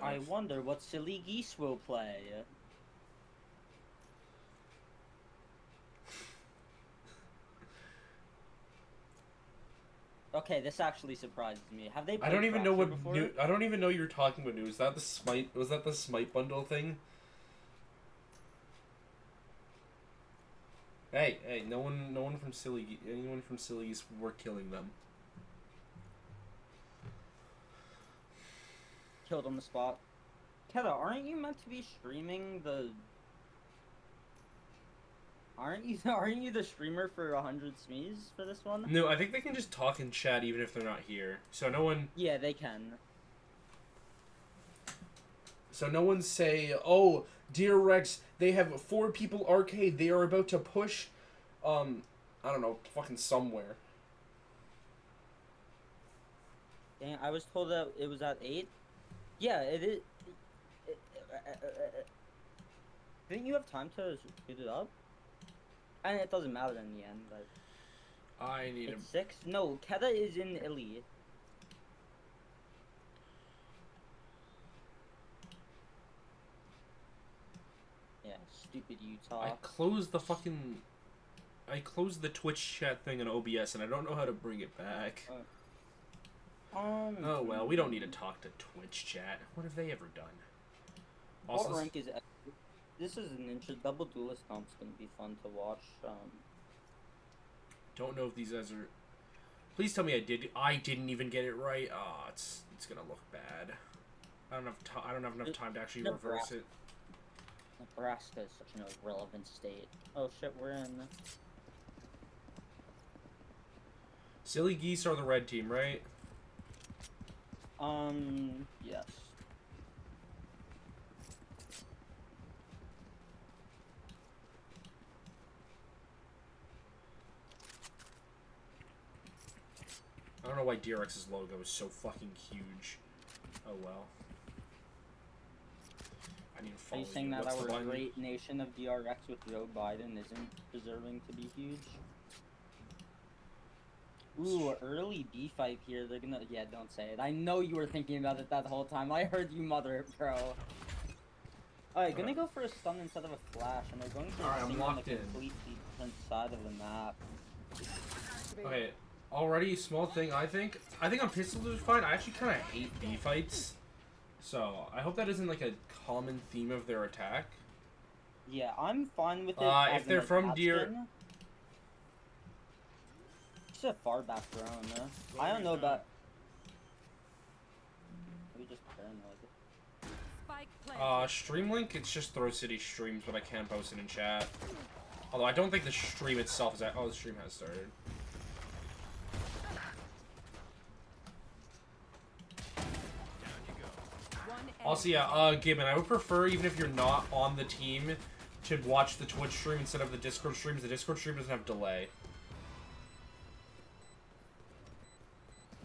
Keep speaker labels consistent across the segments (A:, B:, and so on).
A: I wonder what silly geese will play. Okay, this actually surprises me. Have they played
B: I don't even know
A: Fracture
B: what
A: before?
B: I don't even know you're talking about. Is that the Smite? Was that the Smite bundle thing? Hey, hey! No one from anyone from Silly Geese, we're killing them.
A: Killed on the spot. Keta, aren't you meant to be streaming the... Aren't you the streamer for 100 SMEs for this one?
B: No, I think they can just talk in chat even if they're not here. So no one...
A: Yeah, they can.
B: So no one say, oh, DRX, they have 4 people arcade. They are about to push, I don't know, fucking somewhere.
A: Dang, I was told that it was at 8. Yeah, it is. Didn't you have time to speed it up? And it doesn't matter in the end, but...
B: I need
A: It's 6? No, Keta is in Elite. Yeah, stupid Utah.
B: I closed the Twitch chat thing in OBS, and I don't know how to bring it back. Oh, well, we don't need to talk to Twitch chat. What have they ever done? Also,
A: What rank is... This is an double duelist comp's gonna be fun to watch.
B: Don't know if these guys are... Please tell me I didn't even get it right. Ah, oh, it's gonna look bad. I don't have enough time to actually reverse it.
A: Nebraska is such an irrelevant state. Oh shit, we're in.
B: Silly Geese are the red team, right?
A: Yes.
B: I don't know why DRX's logo is so fucking huge. Oh well. I need to follow
A: Are you saying that
B: What's the
A: our
B: one?
A: great nation of DRX with Joe Biden isn't deserving to be huge? Ooh, early B fight here. They're gonna... Yeah, don't say it. I know you were thinking about it that whole time. I heard you mutter it, bro. Alright, gonna go for a stun instead of a flash, and they're going for a
B: I'm
A: thing on the
B: locked in.
A: completely different side of the map.
B: Okay, already small thing. I think on pistol is fine. I actually kind of hate B fights, so I hope that isn't like a common theme of their attack.
A: Yeah, I'm fine with it.
B: If they're from
A: It's a far back drone. I don't know about. Maybe just paranoid.
B: Streamlink, it's just Throw City streams, but I can't post it in chat. Although I don't think the stream itself is the stream has started. Also, yeah, Gibbon, I would prefer, even if you're not on the team, to watch the Twitch stream instead of the Discord streams. The Discord stream doesn't have delay.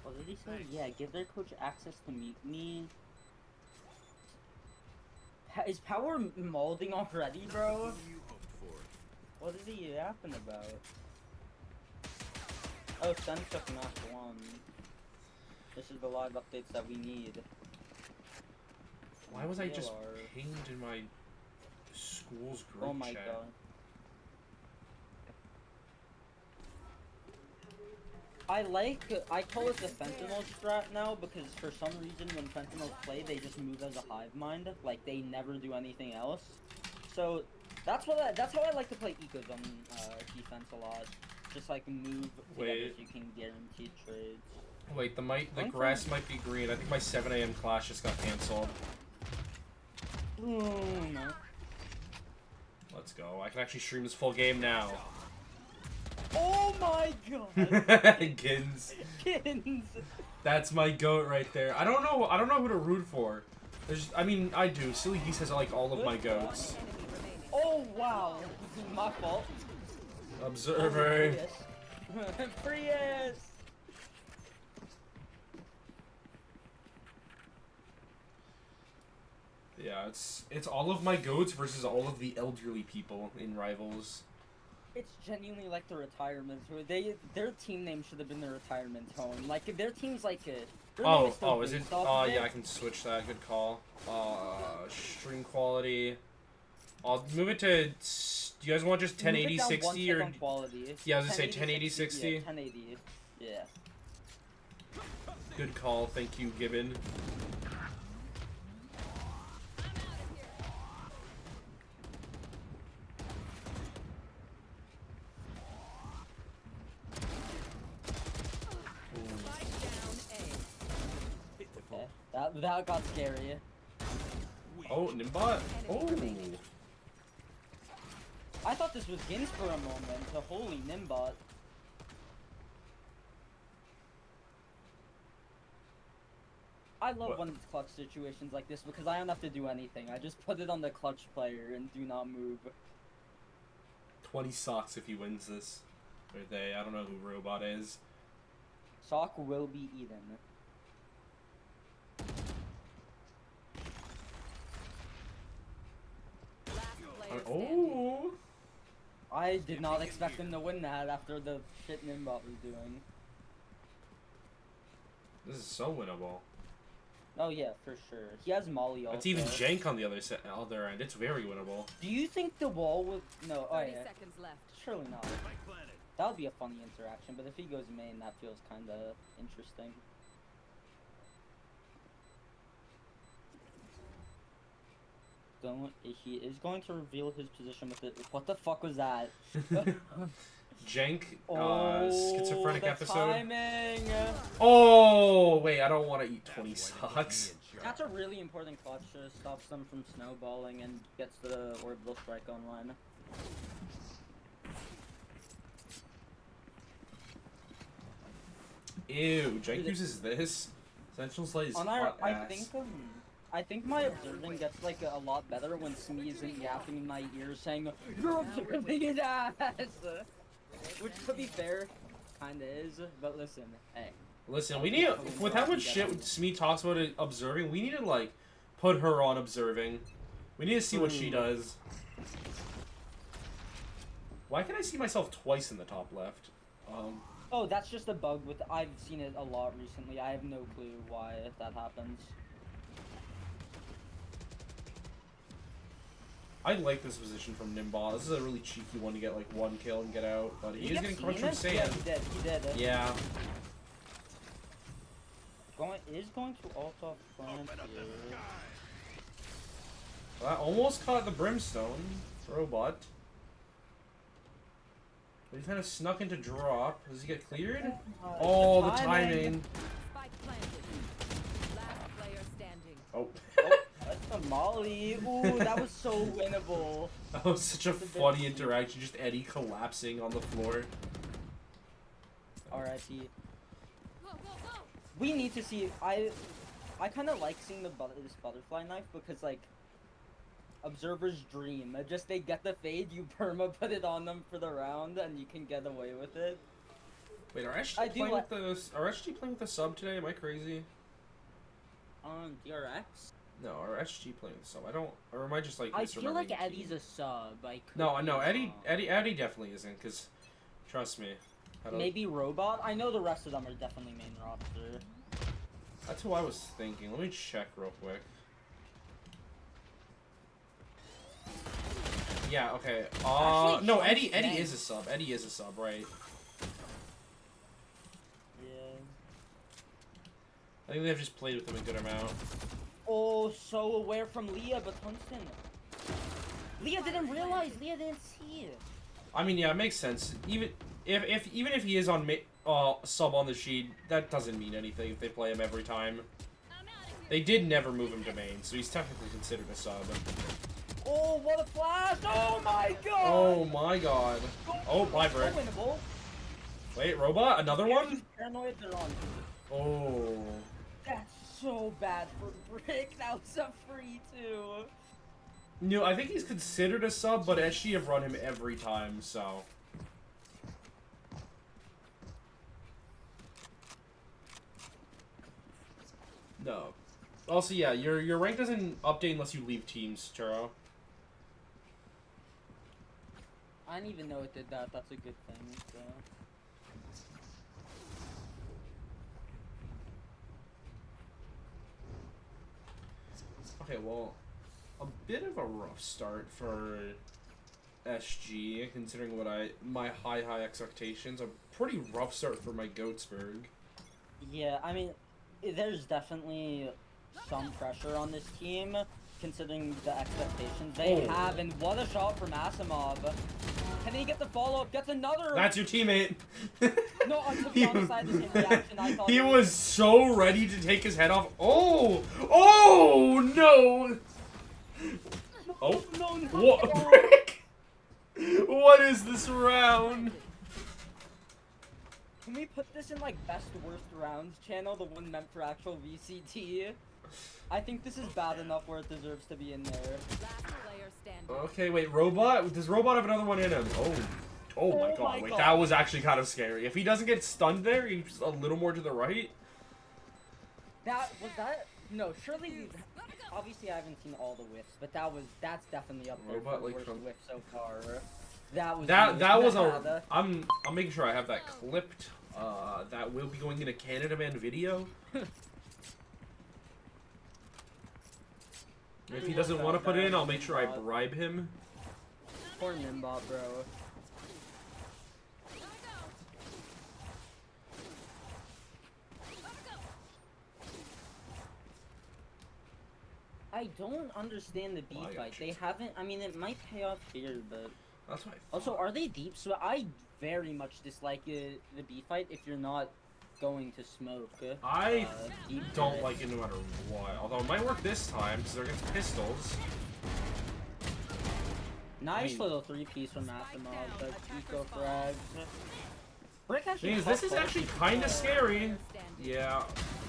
A: What did he say? Yeah, give their coach access to meet me. Is Power molding already, bro? What is he yapping about? Oh, Sen took match 1. This is the live updates that we need.
B: Why was I just pinged in my school's group chat?
A: Oh my god. I call it the Sentinel strat now because for some reason when Sentinels play, they just move as a hive mind. Like, they never do anything else. So, that's how I like to play Ecos on defense a lot. Just like move together so you can guarantee trades.
B: Wait, the grass might be green. I think my 7 AM clash just got cancelled.
A: No.
B: Let's go. I can actually stream this full game now.
A: Oh my god!
B: Gins.
A: Gins!
B: That's my goat right there. I don't know who to root for. I mean, I do. Silly Geese has like all of my goats.
A: Oh wow! My fault.
B: Observer.
A: Prius!
B: Yeah, it's all of my goats versus all of the elderly people in Rivals.
A: It's genuinely like the retirement. Their team name should have been the retirement home. Like, their team's like Bruno
B: Oh,
A: still
B: oh, is it?
A: based off of
B: Yeah, I can switch that. Good call. Stream quality. I'll move it to. Do you guys want just 1080 60 or?
A: On quality.
B: Yeah, I was gonna say 1080 60.
A: Yeah, 1080. Yeah.
B: Good call. Thank you, Gibbon.
A: Okay. That got scary.
B: Oh, Nimbot. Oh.
A: I thought this was Gins for a moment. The holy Nimbot. I love
B: What?
A: when it's clutch situations like this because I don't have to do anything. I just put it on the clutch player and do not move.
B: 20 socks if he wins this. Or they. I don't know who Robot is.
A: Sock will be eaten.
B: Oh.
A: I did not expect him to win that after the shit Nimbot was doing.
B: This is so winnable.
A: Oh yeah, for sure. He has Molly also.
B: It's even jank on the other end. It's very winnable.
A: Do you think the wall would... No, oh
C: 30
A: yeah.
C: seconds left.
A: Surely not. That would be a funny interaction, but if he goes main, that feels kind of interesting. He is going to reveal his position with it. What the fuck was that?
B: Jank,
A: Oh,
B: schizophrenic
A: the
B: episode.
A: timing!
B: Oh, wait, I don't want to eat 20 socks.
A: That's a really important clutch. Stops them from snowballing and gets the orbital strike online.
B: Ew, Jank uses this. Essential Slate is
A: On our,
B: hot ass.
A: I think my observing gets like a lot better when Smee isn't yapping in my ear saying, "You're observing his ass," which to be fair, kinda is. But listen, hey.
B: Listen, we need with how much shit Smee talks about it, observing. We need to like put her on observing. We need to see what she does. Why can I see myself twice in the top left?
A: Oh, that's just a bug with. I've seen it a lot recently. I have no clue why that happens.
B: I like this position from Nimbot. This is a really cheeky one to get like one kill and get out, but he is getting crunched from sand.
A: Yeah, he did. He did.
B: Yeah.
A: Going to ult off front here.
B: Well, that almost caught the Brimstone Robot. But he kind of snuck into drop. Does he get cleared? Oh, the timing.
C: Spike planted. Last player standing.
B: Oh.
A: Oh, that's a Molly. Ooh, that was so winnable.
B: That was such a funny interaction. Just Eddie collapsing on the floor.
A: R.I.P. We need to see. I kind of like seeing this butterfly knife because like observer's dream. Just they get the fade, you perma put it on them for the round, and you can get away with it.
B: Wait, are SG playing with the playing with the sub today? Am I crazy?
A: On DRX?
B: No, are SG playing with the sub? I don't. Or am I just like?
A: I feel like
B: misremembering the
A: Eddie's
B: team?
A: a sub.
B: No, Eddie definitely isn't. Cause trust me.
A: Maybe Robot. I know the rest of them are definitely main roster.
B: That's who I was thinking. Let me check real quick. Yeah, okay.
A: Actually,
B: no, Eddie is a sub. Eddie is a sub, right?
A: Yeah.
B: I think they've just played with him a good amount.
A: Oh, so aware from Leah, but Tungsten. Leah didn't realize. Leah didn't see it.
B: I mean, yeah, it makes sense. Even if he is on sub on the sheet, that doesn't mean anything if they play him every time. They did never move him to main, so he's technically considered a sub.
A: Oh, what a flash! Oh my god!
B: Oh my god. Oh, my
A: So
B: brick.
A: winnable.
B: Wait, Robot? Another one?
A: Paranoid, they're on.
B: Oh.
A: That's so bad for Brick. That was a free too.
B: No, I think he's considered a sub, but SG have run him every time, so. No. Also, yeah, your rank doesn't update unless you leave teams, Churro.
A: I didn't even know it did that. That's a good thing. So.
B: Okay, well, a bit of a rough start for SG, considering my high expectations. A pretty rough start for my Goatsburg.
A: Yeah, I mean, there's definitely some pressure on this team, considering the expectations they have, and what a shot from Asimov. Can he get the follow-up? Gets another...
B: That's your teammate.
A: No, to be honest, I had the same reaction. I thought
B: he was so ready to take his head off. Oh! Oh, no! Oh,
A: no.
B: What? Brick? What is this round?
A: Can we put this in, like, best worst rounds channel, the one meant for actual VCT? I think this is bad enough where it deserves to be in there.
C: Last player standing.
B: Okay, wait, Robot? Does Robot have another one in him? Oh my god, wait, that was actually kind of scary. If he doesn't get stunned there, he's a little more to the right. No, surely, obviously I haven't seen all the whiffs, but that's definitely up there for the worst whiff so far. That was I'm making sure I have that clipped. That will be going in a Canada Man video. If he doesn't want to put it in, I'll make sure I bribe him.
A: Poor Nimbot, bro. I don't understand the B fight. They haven't. I mean, it might pay off here, but
B: that's why.
A: Also, are they deep? So I very much dislike the B fight if you're not going to smoke.
B: I don't like it no matter what. Although it might work this time because they're against pistols.
A: Nice little 3-piece from Asimov, but eco frags. Brick actually.
B: This is actually kind of scary. Yeah,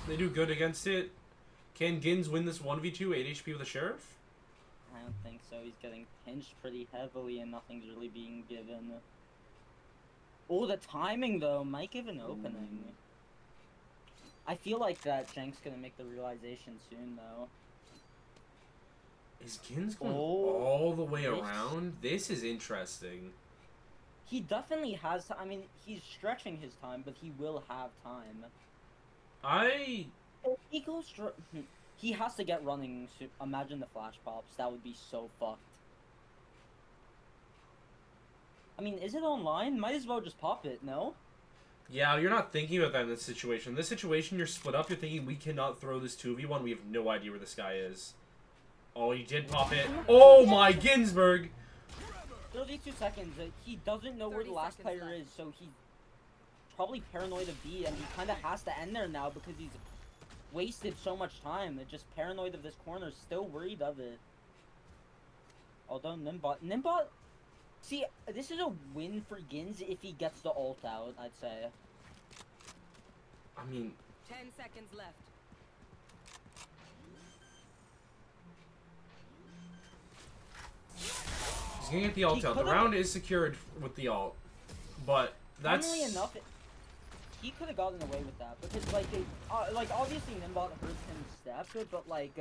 B: they do good against it. Can Gins win this 1v2 8 HP with a Sheriff?
A: I don't think so. He's getting pinched pretty heavily and nothing's really being given. Oh, the timing though might give an opening. I feel like that Jenk's gonna make the realization soon though.
B: Is Gins going all the way around? This is interesting.
A: He definitely has I mean, he's stretching his time, but he will have time. If he goes he has to get running. Imagine the flash pops. That would be so fucked. I mean, is it online? Might as well just pop it, no?
B: Yeah, you're not thinking about that in this situation. In this situation, you're split up. You're thinking, we cannot throw this 2v1. We have no idea where this guy is. Oh, he did pop it. Oh my Ginsburg!
A: 32 seconds. He doesn't know where the last player is, so he's probably paranoid of B, and he kind of has to end there now because he's wasted so much time. They're just paranoid of this corner, still worried of it. Although Nimbot, see, this is a win for Gins if he gets the ult out, I'd say.
B: I mean,
C: 10 seconds left.
B: He's gonna get the ult out. The round is secured with the ult, but that's.
A: Funnily enough, he could have gotten away with that because, like obviously Nimbot hurt him step, but like,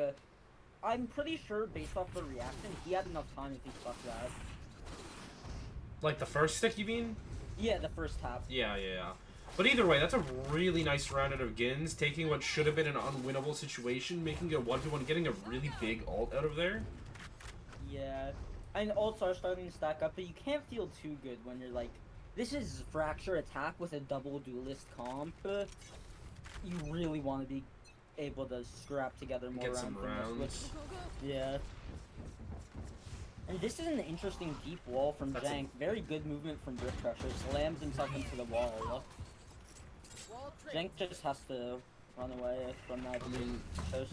A: I'm pretty sure based off the reaction, he had enough time if he fucked that.
B: Like the first stick, you mean?
A: Yeah, the first tap.
B: Yeah. But either way, that's a really nice round out of Gins, taking what should have been an unwinnable situation, making it a 1v1, getting a really big ult out of there.
A: Yeah, and ults are starting to stack up, but you can't feel too good when you're like, this is Fracture attack with a double duelist comp. You really want to be able to scrap together more
B: Get some rounds.
A: Yeah. And this is an interesting deep wall from Jank. Very good movement from Brick Crusher. Slams himself into the wall. Jank just has to run away from that.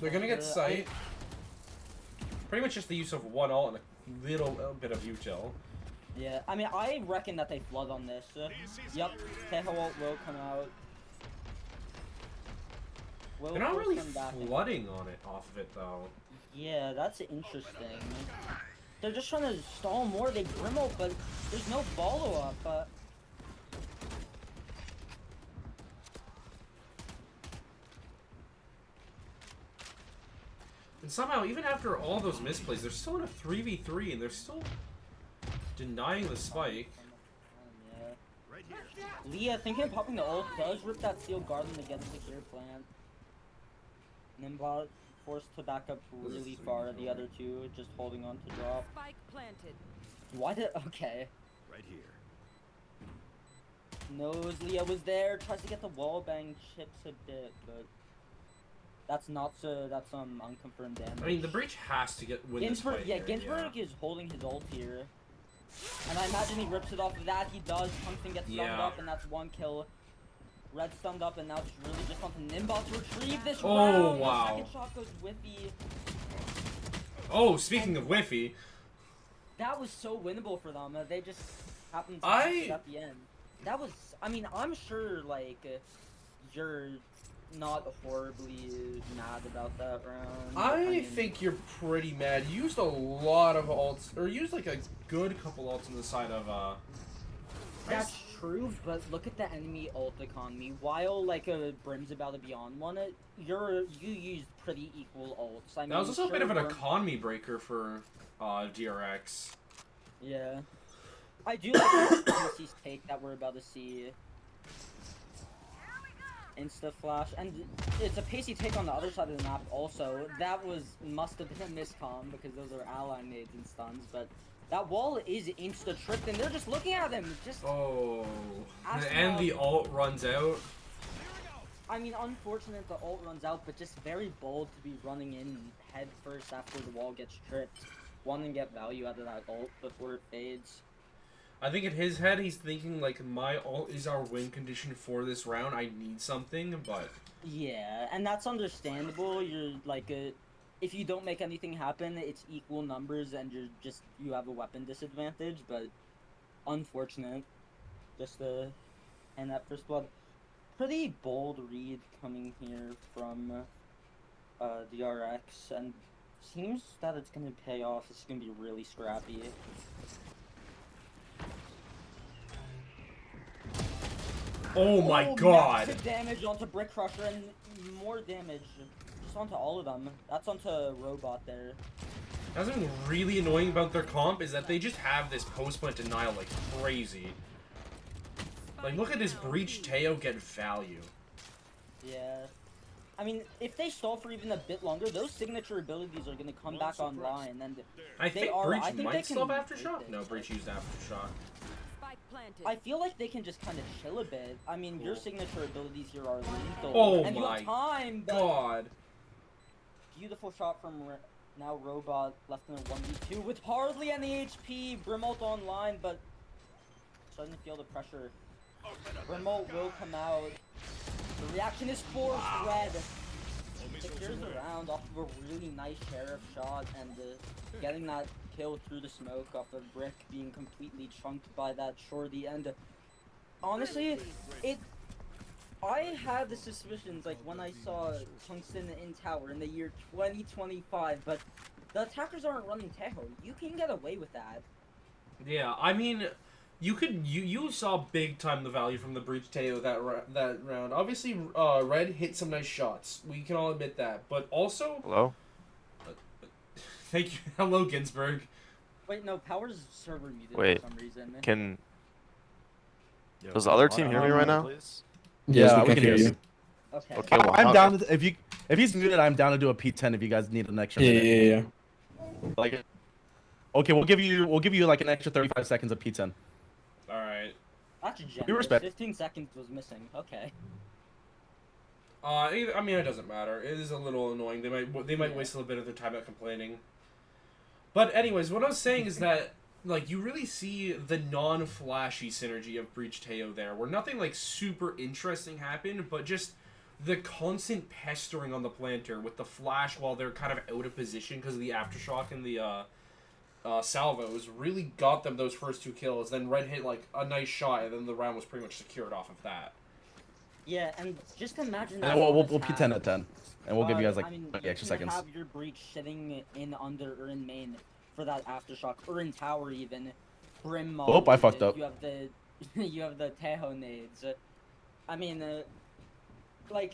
B: They're gonna get sight. Pretty much just the use of one ult and a little bit of util.
A: Yeah, I mean, I reckon that they flood on this. Yup, Teho ult will come out.
B: They're not really flooding on it off of it though.
A: Yeah, that's interesting. They're just trying to stall more. They Grimo, but there's no follow-up.
B: And somehow, even after all those misplays, they're still in a 3v3, and they're still denying the spike.
A: Leah, thinking of popping the ult, does rip that steel garden against the secure plant. Nimbot forced to back up really far. The other two just holding on to drop.
C: Spike planted.
A: Why did? Okay.
D: Right here.
A: Knows Leah was there. Tries to get the wall bang, chips a bit, but that's not so. That's unconfirmed damage.
B: I mean, the breach has to win this
A: Ginsburg,
B: fight
A: yeah,
B: here,
A: Ginsburg is holding his ult here, and I imagine he rips it off of that. He does. Tungsten gets stunned
B: Yeah.
A: up, and that's one kill. Red stunned up, and now it's really just on to Nimbot to retrieve this
B: Oh,
A: round.
B: wow.
A: The second shot goes whiffy.
B: Oh, speaking of whiffy,
A: That was so winnable for them. They just happened to
B: I-
A: miss it at the end. That was. I mean, I'm sure like you're not horribly mad about that round.
B: I
A: mean,
B: think you're pretty mad. You used a lot of ults, or used like a good couple ults on the side of
A: that's true, but look at the enemy ult economy. While like Brim's about to be on one, you used pretty equal ults. I mean,
B: that was also a bit
A: sure,
B: of an
A: Brim-
B: economy breaker for DRX.
A: Yeah. I do like the PC's take that we're about to see. Insta flash, and it's a pacey take on the other side of the map also. That must have been a miscomm because those are ally nades and stuns, but that wall is insta tripped and they're just looking at him. Just
B: Oh,
A: Ask
B: and
A: him
B: the ult runs out.
A: I mean, unfortunate the ult runs out, but just very bold to be running in head first after the wall gets tripped. Want to get value out of that ult before it fades.
B: I think in his head, he's thinking, like, my ult is our win condition for this round. I need something, but...
A: Yeah, and that's understandable. You're, like, if you don't make anything happen, it's equal numbers and you have a weapon disadvantage, but unfortunate. Just, and that first blood. Pretty bold read coming here from, DRX, and seems that it's gonna pay off. It's gonna be really scrappy.
B: Oh my god!
A: Massive damage onto Brick Crusher and more damage just onto all of them. That's onto Robot there.
B: That's something really annoying about their comp is that they just have this post-plant denial like crazy. Like, look at this Breach Teo get value.
A: Yeah. I mean, if they stall for even a bit longer, those signature abilities are gonna come back online, and
B: I
A: They
B: think
A: are-
B: Breach
A: I think they
B: might still have
A: can
B: Aftershock?
A: take it.
B: No, Breach used Aftershock.
C: Spike planted.
A: I feel like they can just kind of chill a bit. I mean, your signature abilities here are lethal,
B: Oh
A: and you
B: my
A: have time, but
B: God.
A: beautiful shot from now Robot left in a 1v2 with hardly any HP. Brimult online, but starting to feel the pressure. Brimult will come out. The reaction is forced. Red secures the round off of a really nice sheriff shot and getting that kill through the smoke off of Brick being completely chunked by that shorty. And honestly, I had the suspicions like when I saw Tungsten in tower in the year 2025, but the attackers aren't running Teho. You can get away with that.
B: Yeah, I mean, you saw big time the value from the Breach Teo that round. Obviously, Red hit some nice shots. We can all admit that. But also,
E: Hello?
B: thank you, hello Ginsburg.
A: Wait, no, Power's server muted
E: Wait,
A: for some reason.
E: Can
D: Yo,
E: does the other
D: come
E: team
D: on,
E: hear me
D: come
E: right
D: on,
E: now?
D: please.
F: Yeah, we can hear you.
A: Okay.
E: Okay, well,
F: I'm
E: how-
F: down. If he's muted, I'm down to do a P10 if you guys need an extra
G: Yeah,
F: minute.
G: yeah, yeah.
F: Like, okay, we'll give you like an extra 35 seconds of P10.
B: All right.
A: That's generous.
F: respect.
A: 15 seconds was missing. Okay.
B: I mean, it doesn't matter. It is a little annoying. They might
A: Yeah.
B: waste a little bit of their time at complaining. But anyways, what I was saying is that like you really see the non-flashy synergy of Breach Teo there, where nothing like super interesting happened, but just the constant pestering on the planter with the flash while they're kind of out of position because of the aftershock and the salvos really got them those first two kills. Then Red hit like a nice shot, and then the round was pretty much secured off of that.
A: Yeah, and just imagine
F: And
A: that.
F: then we'll
A: on
F: P10
A: attack.
F: at 10, and we'll give you guys like
A: I mean,
F: 20
A: you
F: extra
A: can
F: seconds.
A: have your breach sitting in under or in main for that aftershock, or in tower even. Brim mob.
F: Oh, I fucked up.
A: You have the you have the Teho nades. I mean, like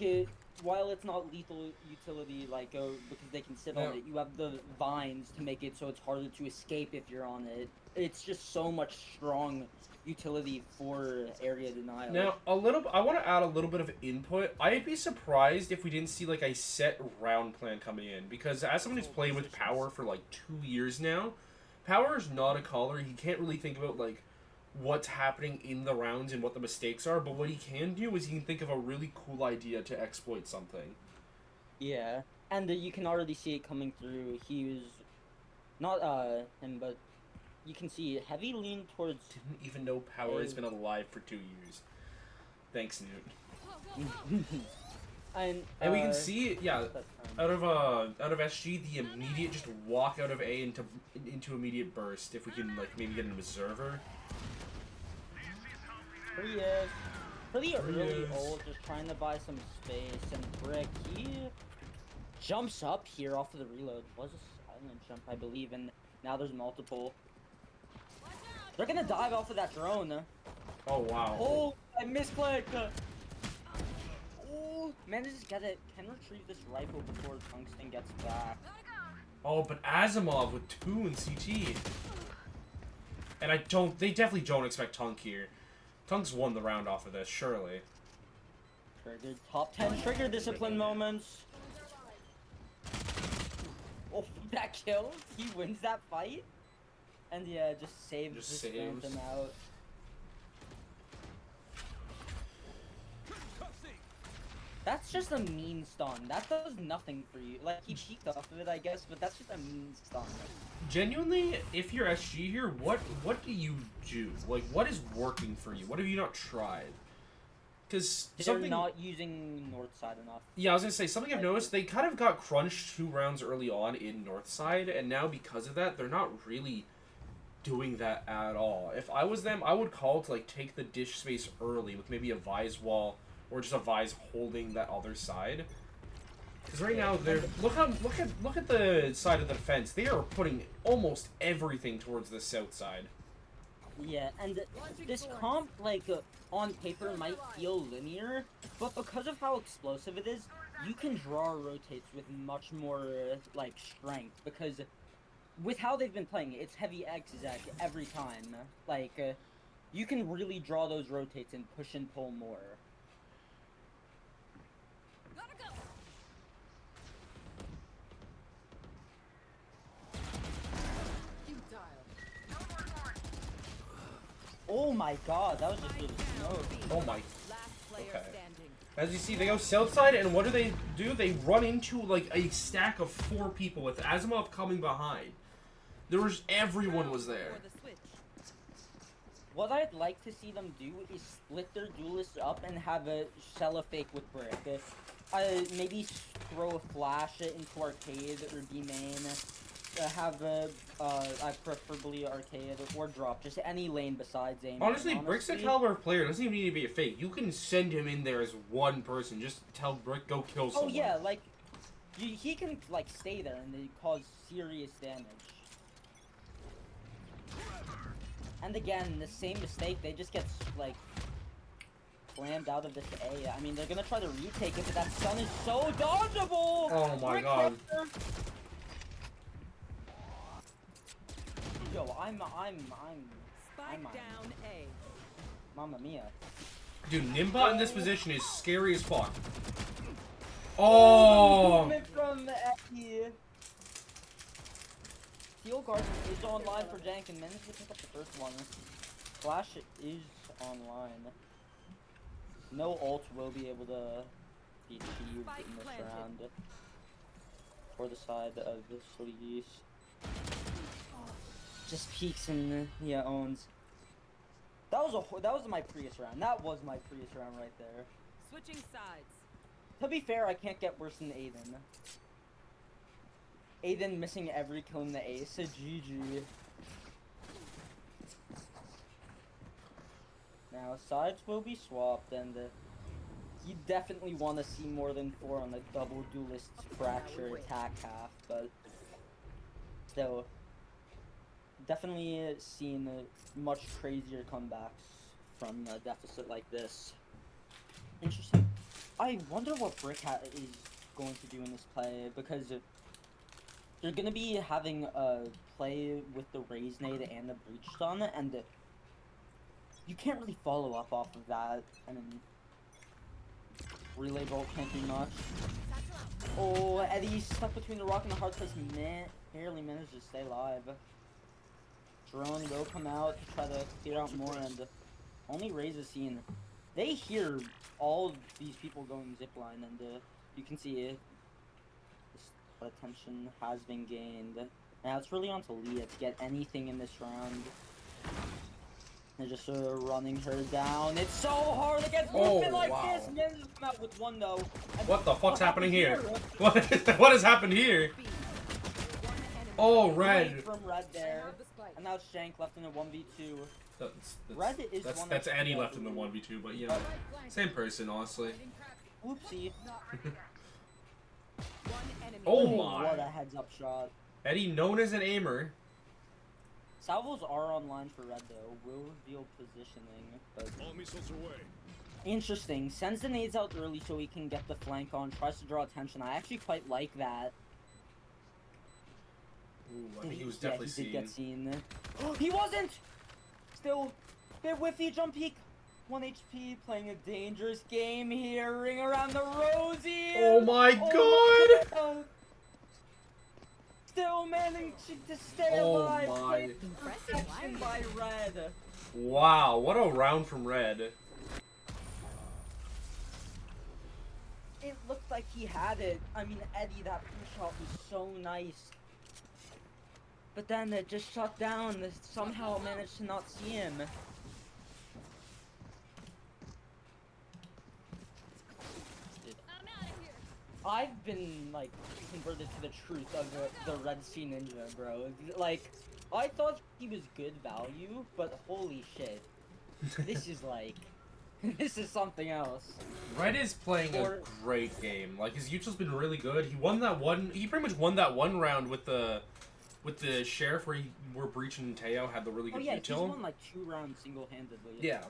A: while it's not lethal utility, like, because they can sit
B: Yeah.
A: on it, you have the vines to make it so it's harder to escape if you're on it. It's just so much strong utility for area denial.
B: Now, I want to add a little bit of input. I'd be surprised if we didn't see, like, a set round plan coming in. Because as someone who's played with Power for, like, 2 years now, Power is not a caller. He can't really think about, like, what's happening in the rounds and what the mistakes are. But what he can do is he can think of a really cool idea to exploit something.
A: Yeah, and you can already see it coming through. He was not him, but you can see heavy lean towards.
B: Didn't even know Power has been alive for 2 years. Thanks, Newt.
A: and
B: We can see, yeah, out of SG, the immediate just walk out of A into immediate burst. If we can, like, maybe get an observer.
A: Here he is. Pretty
B: Here he
A: early
B: is.
A: ult, just trying to buy some space. And Brick, he jumps up here off of the reload. Was a silent jump, I believe, and now there's multiple. They're gonna dive off of that drone.
B: Oh, wow.
A: Oh, I misclicked. Oh, manages to get it. Can retrieve this rifle before Tungsten gets back.
B: Oh, but Asimov with 2 in CT. And they definitely don't expect Tunk here. Tunk's won the round off of this, surely.
A: Triggered top 10 trigger discipline moments. Oh, that kills. He wins that fight. And yeah, just saves
B: Just
A: this
B: saves.
A: Phantom out. That's just a mean stun. That does nothing for you. Like, he peeked off of it, I guess, but that's just a mean stun.
B: Genuinely, if you're SG here, what do you do? Like, what is working for you? What have you not tried? Because
A: They're
B: something...
A: not using north side enough.
B: Yeah, I was gonna say, something I've noticed, they kind of got crunched 2 rounds early on in north side, and now because of that, they're not really doing that at all. If I was them, I would call to, like, take the dish space early with maybe a Vise wall, or just a Vise holding that other side. Because right now, they're look at the side of the defense. They are putting almost everything towards the south side.
A: Yeah, and this comp, like, on paper might feel linear, but because of how explosive it is, you can draw rotates with much more, like, strength, because with how they've been playing, it's heavy exec every time. Like, you can really draw those rotates and push and pull more. Oh my god, that was just really smoked.
B: Oh my...
C: Last player
B: Okay.
C: standing.
B: As you see, they go south side, and what do? They run into, like, a stack of 4 people with Asimov coming behind. Everyone was there.
C: For the switch.
A: What I'd like to see them do is split their duelists up and have a sell a fake with Brick. Maybe throw a flash into arcade or B main. Have preferably arcade or drop, just any lane besides aim.
B: Honestly, Brick's the caliber of player. Doesn't even need to be a fake. You can send him in there as one person. Just tell Brick, go kill someone.
A: Oh yeah, like, he can, like, stay there and they cause serious damage. And again, the same mistake, they just get, like, slammed out of this A. I mean, they're gonna try to retake it, but that stun is so dodgeable!
B: Oh my
A: Brick
B: god.
A: Hunter. Yo, I'm
C: Spike down A.
A: Mamma mia.
B: Dude, Nimbot in this position is scary as fuck. Oh!
A: Movement from Eki. Steel Garden is online for Jank and managed to pick up the first one. Flash is online. No ult will be able to be achieved in this round. For the side of the Sleeves. Just peeks and yeah, owns. That was my Prius round. That was my Prius round right there.
C: Switching sides.
A: To be fair, I can't get worse than Aiden. Aiden missing every kill in the ace. GG. Now sides will be swapped, and you definitely want to see more than 4 on the double duelist fracture attack half, but still. Definitely seen much crazier comebacks from a deficit like this. Interesting. I wonder what Brick is going to do in this play, because they're gonna be having a play with the Raise Nade and the Breach Stun, and you can't really follow up off of that. I mean, Relay Bolt can't do much. Oh, Eddie's stuck between the rock and the hard place. Barely managed to stay alive. Drone will come out to try to clear out more, and only Raise is seen. They hear all these people going zipline, and you can see it. Attention has been gained. Now it's really on to Leah to get anything in this round. They're just running her down. It's so hard against movement like this. Manages to come out with one though. And
B: What the fuck's happening here? What has happened here? Oh, Red.
A: From Red there, and now Shank left in a 1v2.
B: That's,
A: Red is
B: that's Eddie left in the 1v2, but you know, same person, honestly.
A: Oopsie.
B: Oh my!
A: What a heads up shot.
B: Eddie, known as an aimer.
A: Salvos are online for Red though. Will reveal positioning. But
D: All missiles away.
A: interesting. Sends the nades out early so he can get the flank on. Tries to draw attention. I actually quite like that.
B: Ooh, I think he was definitely
A: he did get seen. He wasn't! Still, bit whiffy jump peek. 1 HP, playing a dangerous game here. Ring around the rosy.
B: Oh my god!
A: Still managing to stay
B: Oh
A: alive.
B: my.
A: Protection by Red.
B: Wow, what a round from Red.
A: It looked like he had it. I mean, Eddie, that push shot was so nice. But then it just shut down. Somehow managed to not see him. I've been, like, converted to the truth of the Red Sea Ninja, bro. Like, I thought he was good value, but holy shit. This is, like, this is something else.
B: Red is playing a great game. Like, his util's been really good. He won that one, he pretty much won that one round with the Sheriff where Breach and Teo had the really good util.
A: He's won, like, 2 rounds single-handedly.
B: Yeah.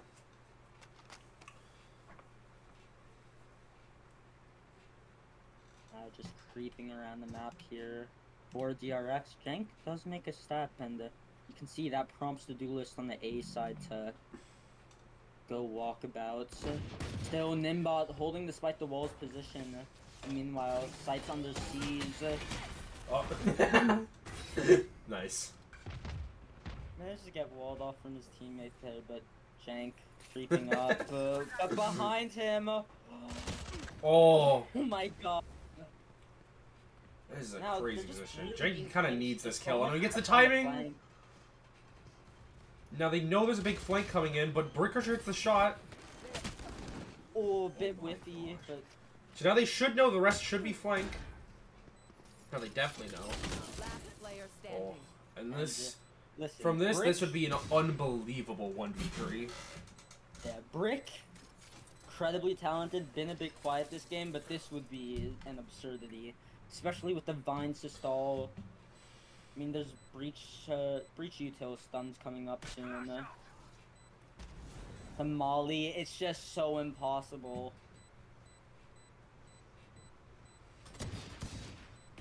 A: Just creeping around the map here for DRX. Jank does make a step, and you can see that prompts the duelist on the A side to go walkabout. Still, Nimbot holding despite the wall's position. Meanwhile, Sight's under siege.
B: Oh. Nice.
A: Managed to get walled off from his teammate there, but Jank creeping up. Behind him.
B: Oh.
A: Oh my god.
B: This is a
A: Now,
B: crazy
A: they're just
B: position.
A: really
B: Janky kind of
A: being
B: needs this
A: so
B: kill.
A: much
B: And he gets the
A: on the
B: timing.
A: flank.
B: Now they know there's a big flank coming in, but Brickrusher hits the shot.
A: Oh, bit whiffy, but
B: So now they should know the rest should be flank. No, they definitely know.
C: Last player standing.
B: Oh, and this,
A: listen,
B: from this
A: Brick,
B: would be an unbelievable 1v3.
A: Yeah, Brick, incredibly talented, been a bit quiet this game, but this would be an absurdity. Especially with the vines to stall. I mean, there's Breach util stuns coming up soon. The Molly, it's just so impossible.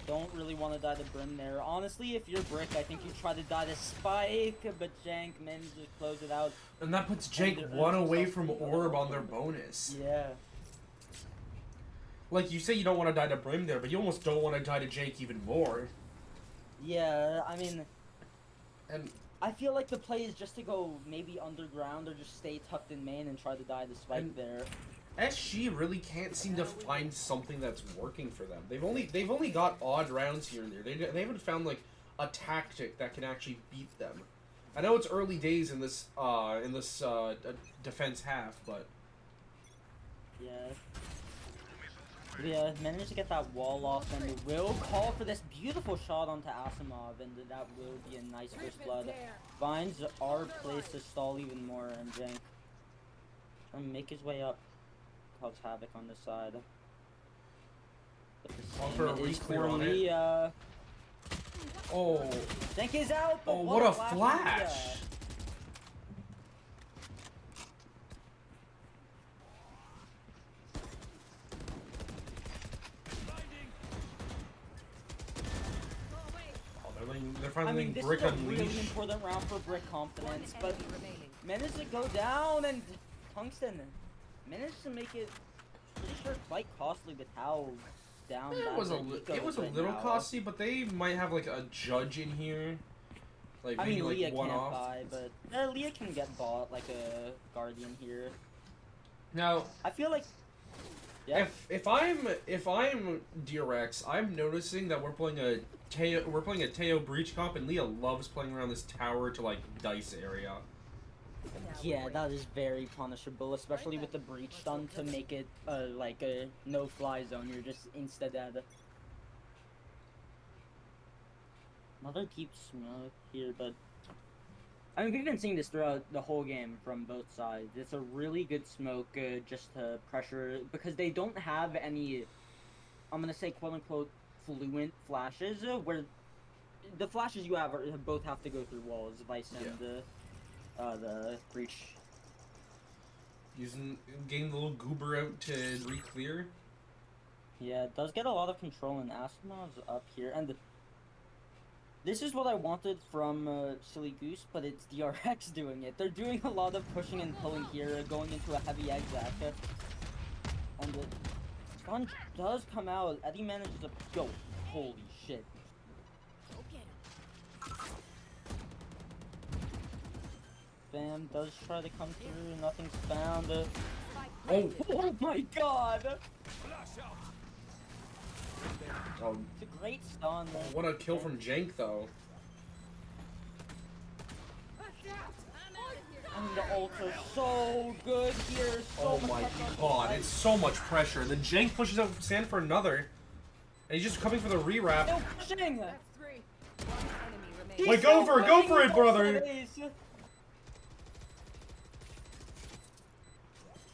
A: Don't really want to die to Brim there. Honestly, if you're Brick, I think you try to die to Spike, but Jank manages to close it out.
B: And that puts Jake one away from Orb on their bonus.
A: Yeah.
B: Like, you say you don't want to die to Brim there, but you almost don't want to die to Jake even more.
A: Yeah, I mean,
B: And
A: I feel like the play is just to go maybe underground or just stay tucked in main and try to die to Spike there.
B: SG really can't seem to find something that's working for them. They've only got odd rounds here and there. They haven't found like a tactic that can actually beat them. I know it's early days in this defense half, but
A: Yeah. Yeah, managed to get that wall off, and will call for this beautiful shot onto Asimov, and that will be a nice first blood. Vines are placed to stall even more, and Jank trying to make his way up. Cause havoc on this side. But the
B: On for a
A: same is
B: re-clear
A: for
B: on it.
A: Leah.
B: oh,
A: Jank is out, but
B: oh, what a
A: from
B: flash!
A: Leah.
B: They're
A: I
B: finally
A: mean, this
B: Brick
A: is a
B: Unleash.
A: really important round for Brick confidence, but
C: Enemy remaining.
A: managed to go down, and Tungsten managed to make it pretty sure quite costly with how down
B: It
A: that
B: was a
A: Nico is
B: little
A: right now.
B: costly, but they might have like a judge in here. Like
A: I
B: maybe
A: mean,
B: like
A: Leah
B: one
A: can't
B: off.
A: buy, but Leah can get bought like a Guardian here.
B: Now,
A: I feel like, yeah,
B: if I'm DRX, I'm noticing that we're playing a Teo breach comp, and Leah loves playing around this tower to like dice area.
A: yeah, that is very punishable, especially with the breach stun to make it like a no-fly zone. You're just insta dead. Another deep smoke here, but I mean, we've been seeing this throughout the whole game from both sides. It's a really good smoke just to pressure, because they don't have any, I'm gonna say quote-unquote fluent flashes, where the flashes you have both have to go through walls, Vice and the breach.
B: Getting the little goober out to re-clear.
A: Yeah, it does get a lot of control, and Asimov's up here, and this is what I wanted from Silly Goose, but it's DRX doing it. They're doing a lot of pushing and pulling here, going into a heavy exec. And the stun does come out. Eddie manages to go. Holy shit.
C: Go get him.
A: Bam does try to come through. Nothing's found.
B: Oh,
A: Oh my god!
B: oh,
A: It's a great stun.
B: what a kill from Jank though.
A: And the ults are so good here. So
B: Oh
A: much
B: my
A: pressure on
B: god,
A: both
B: it's
A: sides.
B: so much pressure. The Jank pushes out Sand for another, and he's just coming for the rewrap.
A: Still pushing!
C: That's 3. One enemy remaining.
A: He's
B: Wait, go
A: still
B: for it, go
A: pushing,
B: for it,
A: he's
B: brother.
A: so ace.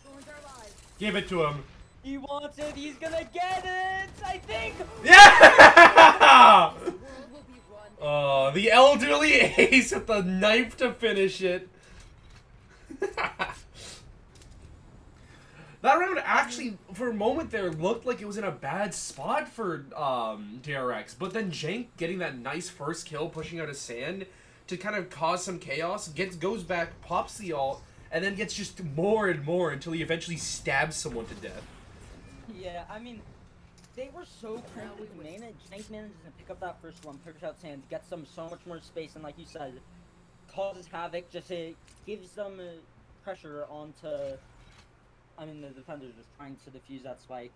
C: Thorns are alive.
B: Give it to him.
A: He wants it, he's gonna get it! I think!
B: Yeah!
C: World will be run.
B: The elderly ace with the knife to finish it. That round actually, for a moment there, looked like it was in a bad spot for DRX, but then Jank getting that nice first kill, pushing out a Sand to kind of cause some chaos, goes back, pops the ult, and then gets just more and more until he eventually stabs someone to death.
A: Yeah, I mean, they were so cramped with main, and Jank manages to pick up that first one, pushes out Sand, gets them so much more space, and like you said, causes havoc, just gives them pressure onto, I mean, the defenders just trying to defuse that spike.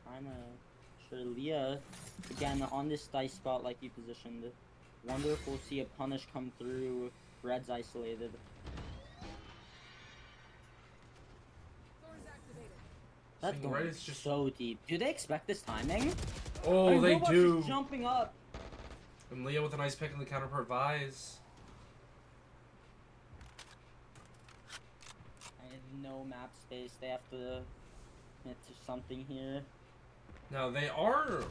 A: I'm sure Leah, again, on this dice spot like you positioned. Wonder if we'll see a punish come through. Red's isolated.
C: Thorns activated.
A: That's
B: Seeing
A: going
B: Red is just-
A: so deep. Do they expect this timing?
B: Oh,
A: I mean,
B: they
A: Robot's
B: do.
A: just jumping up.
B: And Leah with a nice pick in the counterpart Vise.
A: I have no map space. They have to commit to something here.
B: Now, they are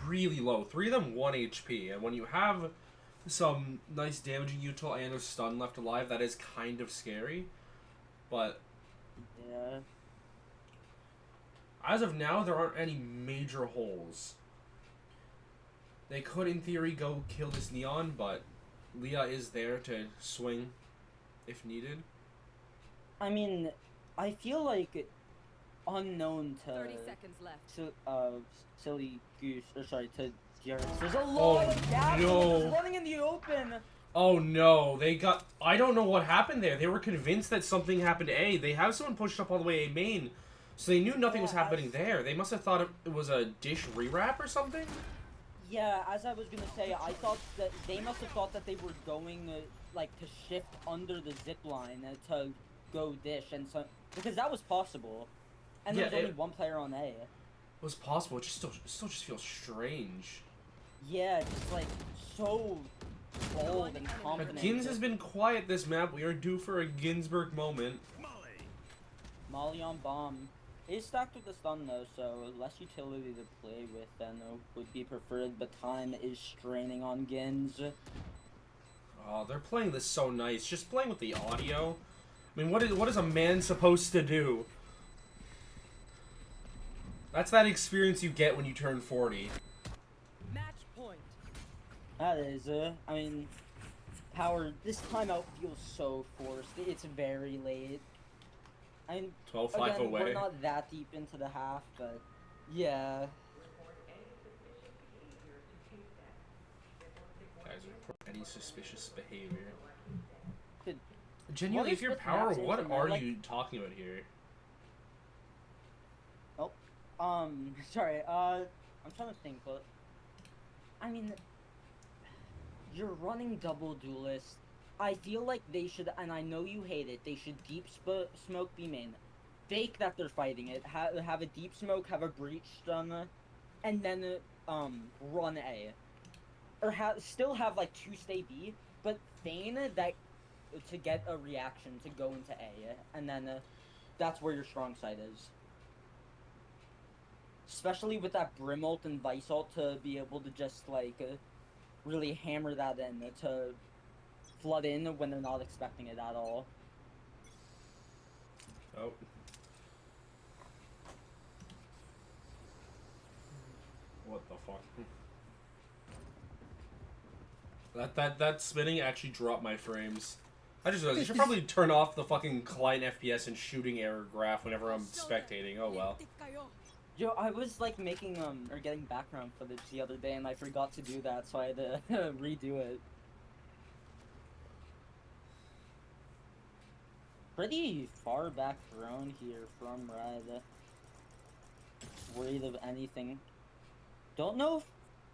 B: really low. 3 of them 1 HP. And when you have some nice damaging util and a stun left alive, that is kind of scary. But
A: Yeah.
B: as of now, there aren't any major holes. They could, in theory, go kill this Neon, but Leah is there to swing if needed.
A: I mean, I feel like unknown to
C: 30 seconds left.
A: Silly Goose, or sorry, to DRX. There's a lot of gaps.
B: no.
A: It's running in the open.
B: Oh no, they got... I don't know what happened there. They were convinced that something happened to A. They have someone pushed up all the way A main, so they knew nothing was
A: Yeah,
B: happening there. They must have thought it was a dish rewrap or something?
A: Yeah, as I was gonna say, I thought that they must have thought that they were going like to shift under the zip line to go dish, and so because that was possible, and there
B: Yeah,
A: was only
B: it-
A: one player on A.
B: It was possible. It just still just feels strange.
A: Yeah, just like so bold and confident.
B: Gins has been quiet this map. We are due for a Ginsburg moment.
A: Molly on bomb. Is stacked with the stun though, so less utility to play with than would be preferred, but time is straining on Gins.
B: Oh, they're playing this so nice. Just playing with the audio. I mean, what is a man supposed to do? That's that experience you get when you turn 40.
C: Match point.
A: That is, I mean, Power, this timeout feels so forced. It's very late. I mean,
B: 12-5
A: again,
B: away.
A: we're not that deep into the half, but yeah.
B: Guys are any suspicious behavior.
A: Dude,
B: Genuinely,
A: what
B: if you're
A: is with
B: Power,
A: maps
B: what
A: into
B: are
A: like-
B: you talking about here?
A: Sorry, I'm trying to think, but I mean, you're running double duelist. I feel like they should, and I know you hate it, they should deep smoke B main. Fake that they're fighting it, have a deep smoke, have a breach stun, and then, run A. Or still have, like, 2 stay B, but feign that, to get a reaction to go into A, and then, that's where your strong side is. Especially with that Brim ult and Vice ult to be able to just, like, really hammer that in, to flood in when they're not expecting it at all.
B: Oh. What the fuck? That spinning actually dropped my frames. I just realized I should probably turn off the fucking client FPS and shooting error graph whenever I'm spectating. Oh well.
A: Yo, I was like making or getting background footage the other day and I forgot to do that, so I had to redo it. Pretty far back drone here from Red. Worried of anything. Don't know if,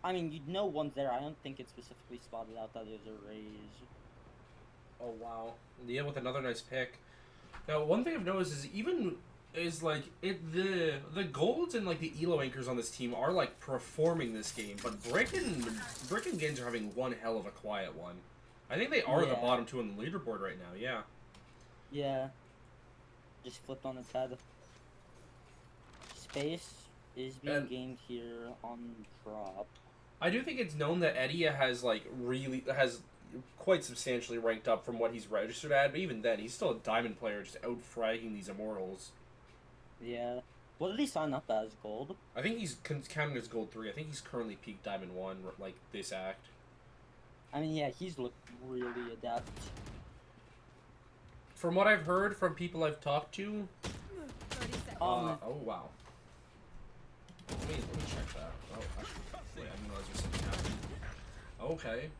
A: I mean, you'd know one's there. I don't think it's specifically spotted out that there's a raise.
B: Oh wow. Yeah, with another nice pick. Now, one thing I've noticed is the golds and like the elo anchors on this team are like performing this game, but Brick and Gains are having one hell of a quiet one. I think they are the
A: Yeah.
B: bottom 2 on the leaderboard right now. Yeah.
A: Yeah. Just flipped on its head. Space is being
B: And-
A: gained here on drop.
B: I do think it's known that Eddie has quite substantially ranked up from what he's registered at, but even then, he's still a diamond player, just out-fragging these immortals.
A: Yeah. What did he sign up as? Gold?
B: I think he's counting as gold 3. I think he's currently peaked diamond 1, like this act.
A: I mean, yeah, he's looked really adept.
B: From what I've heard from people I've talked to,
C: 30 seconds.
B: oh wow. Let me check that. Oh, actually, wait, I didn't realize there's something happening. Okay.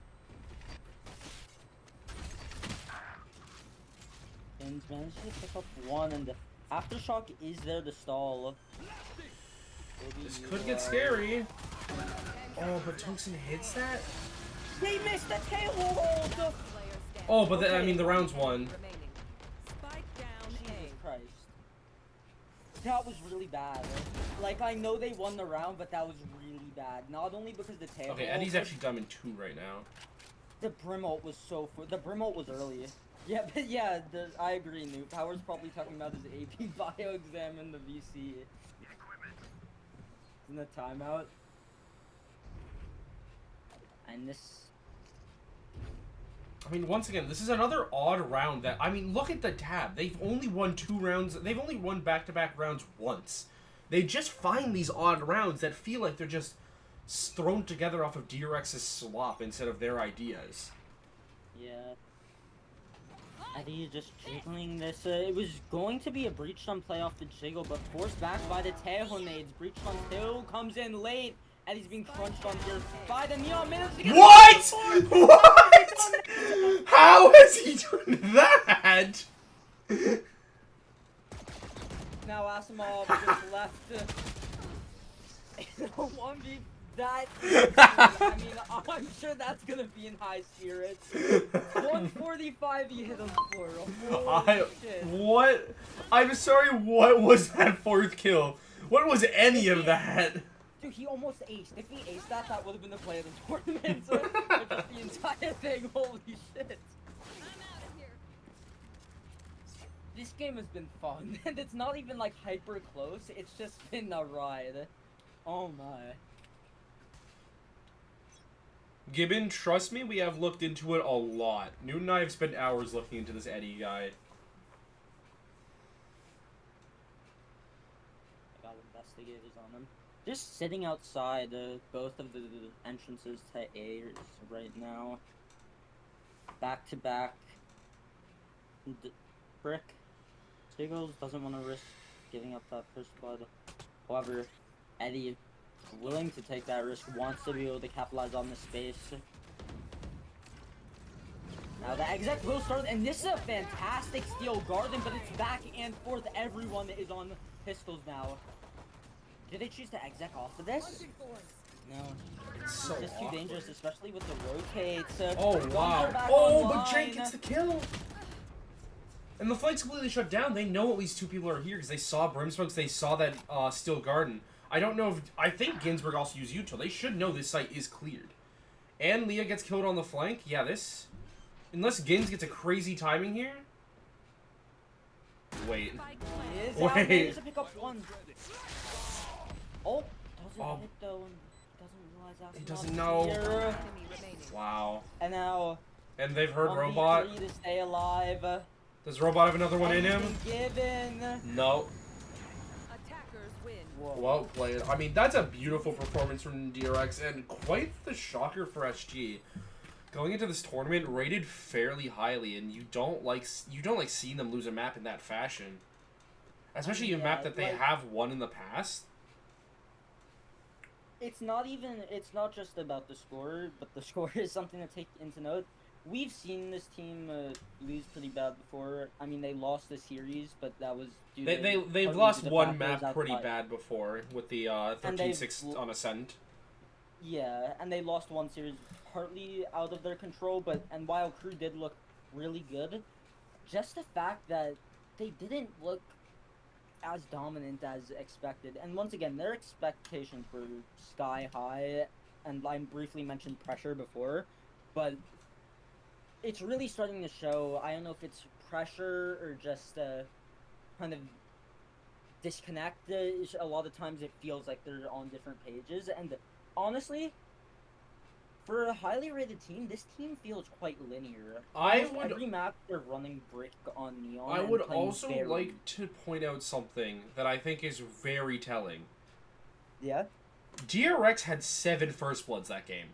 A: Gaines managed to pick up one, and the Aftershock is there to stall.
B: This could get scary. Oh, but Tungsten hits that?
A: They missed the tail hold!
C: Player stand.
B: Oh, but I
A: Okay.
B: mean, the round's won.
C: Remaining. Spike down
A: Jesus
C: A.
A: Christ. That was really bad. Like, I know they won the round, but that was really bad. Not only because the tail
B: Okay,
A: hold,
B: Eddie's
A: but
B: actually diamond 2 right now.
A: the Brim ult was so the Brim ult was early. Yeah, but yeah, I agree, Noob. Power's probably talking about his AP bio exam in the VC. In the timeout. And this...
B: I mean, once again, this is another odd round that... I mean, look at the tab. They've only won 2 rounds. They've only won back-to-back rounds once. They just find these odd rounds that feel like they're just thrown together off of DRX's swap instead of their ideas.
A: Yeah. Eddie is just jiggling this. It was going to be a breach stun play off the jiggle, but forced back by the tail nades. Breach stun still comes in late. Eddie's being crunched on here by the Neon minutes to get
B: What? What? How has he done that?
A: Now Asimov just left. 1v that. I mean, I'm sure that's gonna be in high spirits. 145 he hit him for. Holy shit.
B: What? I'm sorry, what was that 4th kill? What was any of that?
A: Dude, he almost aced. If he aced that, that would have been the play of the tournament. So, or just the entire thing. Holy shit. This game has been fun, and it's not even like hyper close. It's just been a ride. Oh my.
B: Gibbon, trust me, we have looked into it a lot. Newton and I have spent hours looking into this Eddie guy.
A: I got invested they gave is on them. Just sitting outside both of the entrances to A right now. Back to back. Brick. Stiggles doesn't want to risk giving up that first blood. However, Eddie, willing to take that risk, wants to be able to capitalize on this space. Now the exec will start, and this is a fantastic steel garden, but it's back and forth. Everyone is on pistols now. Did they choose to exec off of this? No.
B: It's so
A: It's just too
B: awkward.
A: dangerous, especially with the rotates.
B: Oh,
A: Guns
B: wow.
A: are back
B: Oh,
A: online.
B: but Jake gets the kill. And the fight's completely shut down. They know at least two people are here because they saw Brimsmokes. They saw that Steel Garden. I don't know if... I think Ginsburg also used Util. They should know this site is cleared. And Leah gets killed on the flank. Yeah, this... Unless Gins gets a crazy timing here. Wait.
A: He is
B: Wait.
A: out there to pick up one. Oh, doesn't
B: Oh.
A: hit though, and doesn't realize that's
B: He doesn't
A: not
B: know.
A: here.
C: Enemy remaining.
B: Wow.
A: And now,
B: And they've heard
A: 1v3
B: Robot.
A: to stay alive.
B: Does Robot have another one in him?
A: Given.
B: No.
C: Attackers win.
A: Whoa.
B: Well played. I mean, that's a beautiful performance from DRX and quite the shocker for SG. Going into this tournament, rated fairly highly, and you don't like seeing them lose a map in that fashion, especially a map that they
A: like-
B: have won in the past.
A: It's not just about the score, but the score is something to take into note. We've seen this team lose pretty bad before. I mean, they lost the series, but that was due to
B: They've
A: partly
B: lost
A: due to
B: one
A: factors
B: map pretty
A: outside.
B: bad before with the
A: And they've
B: 13-6 on Ascent.
A: Yeah, and they lost one series partly out of their control, and while Crew did look really good, just the fact that they didn't look as dominant as expected. And once again, their expectations were sky high, and I briefly mentioned pressure before, but it's really starting to show. I don't know if it's pressure or just kind of disconnect. A lot of times it feels like they're on different pages, and honestly, for a highly rated team, this team feels quite linear. Almost every map they're running brick on neon.
B: I
A: and
B: would
A: playing
B: also
A: very...
B: like to point out something that I think is very telling.
A: Yeah.
B: DRX had 7 First Bloods that game.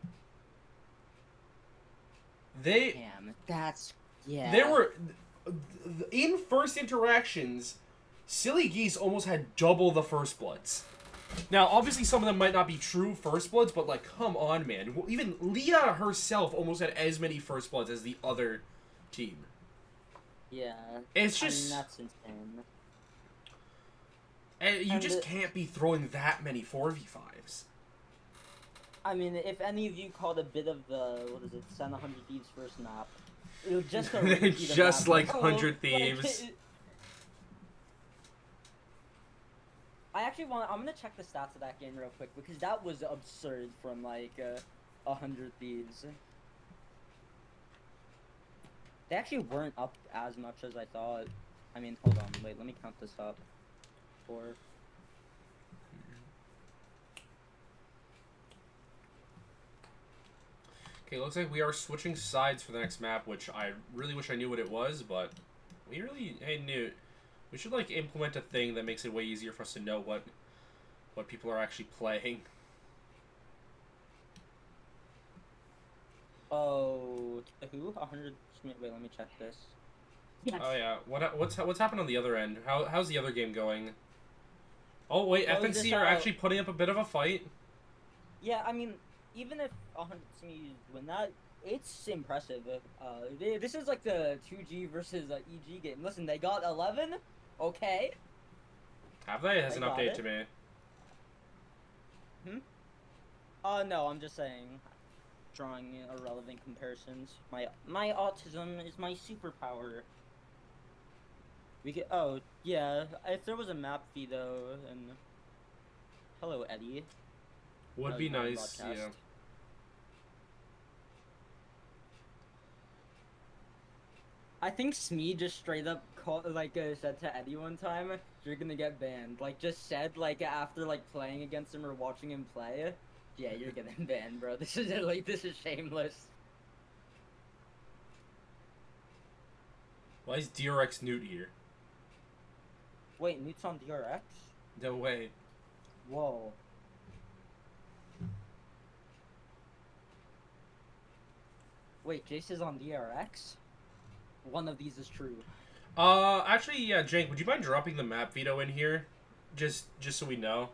A: Damn, that's yeah.
B: There were in first interactions, Silly Geese almost had double the First Bloods. Now, obviously, some of them might not be true First Bloods, but like, come on, man. Even Leah herself almost had as many First Bloods as the other team.
A: Yeah.
B: It's just
A: I mean, that's insane.
B: and you
A: and
B: just can't be throwing that many 4v5s.
A: I mean, if any of you caught a bit of the Send 100 Thieves first map, it was just a repeat of
B: Just
A: that.
B: like
A: Oh,
B: 100
A: like,
B: Thieves.
A: I'm gonna check the stats of that game real quick because that was absurd from like 100 Thieves. They actually weren't up as much as I thought. I mean, hold on, wait, let me count this up. 4.
B: Okay, looks like we are switching sides for the next map, which I really wish I knew what it was, but we really knew. We should like implement a thing that makes it way easier for us to know what people are actually playing.
A: Oh, who? 100. Wait, let me check this. Yes.
B: Oh yeah, what's happened on the other end? How's the other game going? Oh wait,
A: Oh,
B: FNC
A: this,
B: are actually putting up a bit of a fight.
A: Yeah, I mean, even if 100 win that, it's impressive. This is like the 2G versus EG game. Listen, they got 11. Okay.
B: Have they? It has
A: They
B: an
A: got
B: update
A: it.
B: to me.
A: No, I'm just saying, drawing irrelevant comparisons. My autism is my superpower. We get. Oh yeah, if there was a map fee though, and hello Eddie.
B: Would
A: That
B: be
A: was my
B: nice,
A: broadcast.
B: yeah.
A: I think Smee just straight up said to Eddie one time, "You're gonna get banned." Like just said after playing against him or watching him play, "Yeah, you're getting banned, bro. This is shameless."
B: Why is DRX Newt here?
A: Wait, Newt's on DRX?
B: No way.
A: Whoa. Wait, Jace is on DRX? One of these is true.
B: Actually, yeah, Jank, would you mind dropping the map veto in here? Just so we know.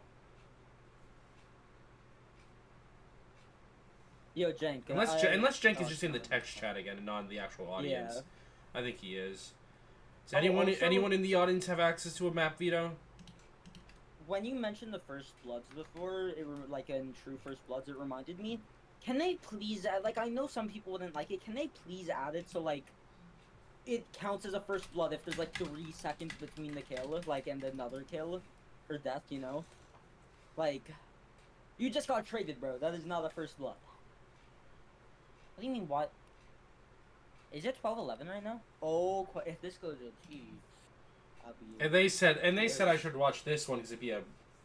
A: Yo, Jank.
B: Unless Jank is just in the text chat again and not in the actual audience.
A: Yeah.
B: I think he is. Does
A: Also,
B: anyone in the audience have access to a map veto?
A: When you mentioned the First Bloods before, like in True First Bloods, it reminded me. Can they please add, like, I know some people wouldn't like it. Can they please add it so, like, it counts as a First Blood if there's, like, 3 seconds between the kill, like, and another kill or death, you know? Like, you just got traded, bro. That is not a First Blood. What do you mean, what? Is it 12-11 right now? Oh, if this goes to T, I'll be...
B: And they said I should watch this one because it'd be a,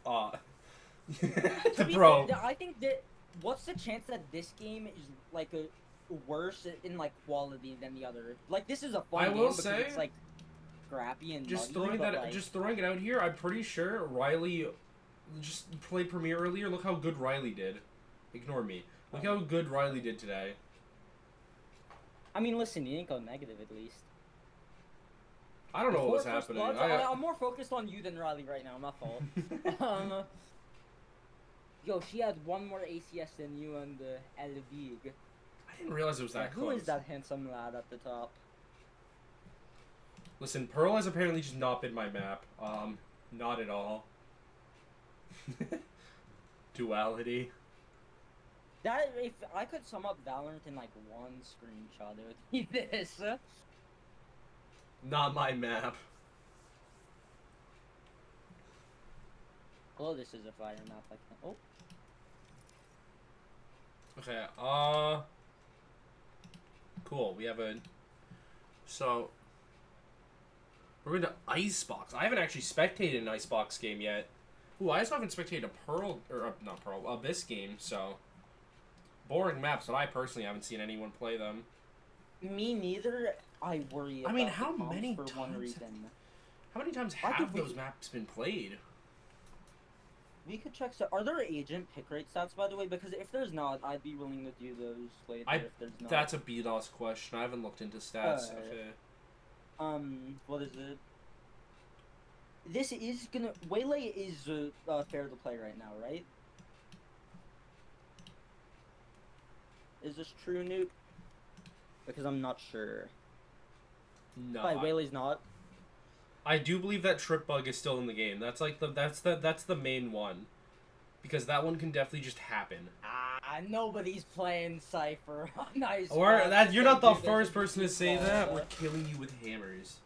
A: To be
B: bro.
A: fair, I think that what's the chance that this game is like a worse in like quality than the other? Like this is a fun
B: I
A: game
B: will
A: because
B: say,
A: it's like scrappy and
B: just
A: muddy,
B: throwing it out here. I'm pretty sure Riley just played Premiere earlier. Look how good Riley did. Ignore me. Look how good Riley did today.
A: I mean, listen, you didn't go negative at least.
B: I don't know what was
A: Before First
B: happening.
A: Bloods, I'm more focused on you than Riley right now. My fault. Yo, she had one more ACS than you on the El Vig.
B: I didn't realize it was that close.
A: Who is that handsome lad at the top?
B: Listen, Pearl has apparently just not been my map. Not at all. Duality.
A: That if I could sum up Valorant in like one screenshot, it would be this.
B: Not my map.
A: Oh, this is a fire map. I can. Oh.
B: Okay, cool, we have a... So... We're into Icebox. I haven't actually spectated an Icebox game yet. Ooh, I also haven't spectated a Pearl... Or, not Pearl, Abyss game, so... Boring maps, but I personally haven't seen anyone play them.
A: Me neither. I worry about
B: how
A: the comps
B: many
A: for one
B: times
A: reason.
B: How many times
A: I
B: have
A: could
B: those maps been played?
A: We could check. Are there agent pick rate stats, by the way? Because if there's not, I'd be willing to do those later. If there's not,
B: That's a BDOS question. I haven't looked into stats. Okay.
A: What is it? This is gonna. Waylay is fair to play right now, right? Is this true, Newt? Because I'm not sure.
B: No.
A: Wait, Waylay's not.
B: I do believe that trip bug is still in the game. That's like that's the main one, because that one can definitely just happen.
A: Nobody's playing Cypher. Nice.
B: Or that you're not the first person to say that. We're killing you with hammers.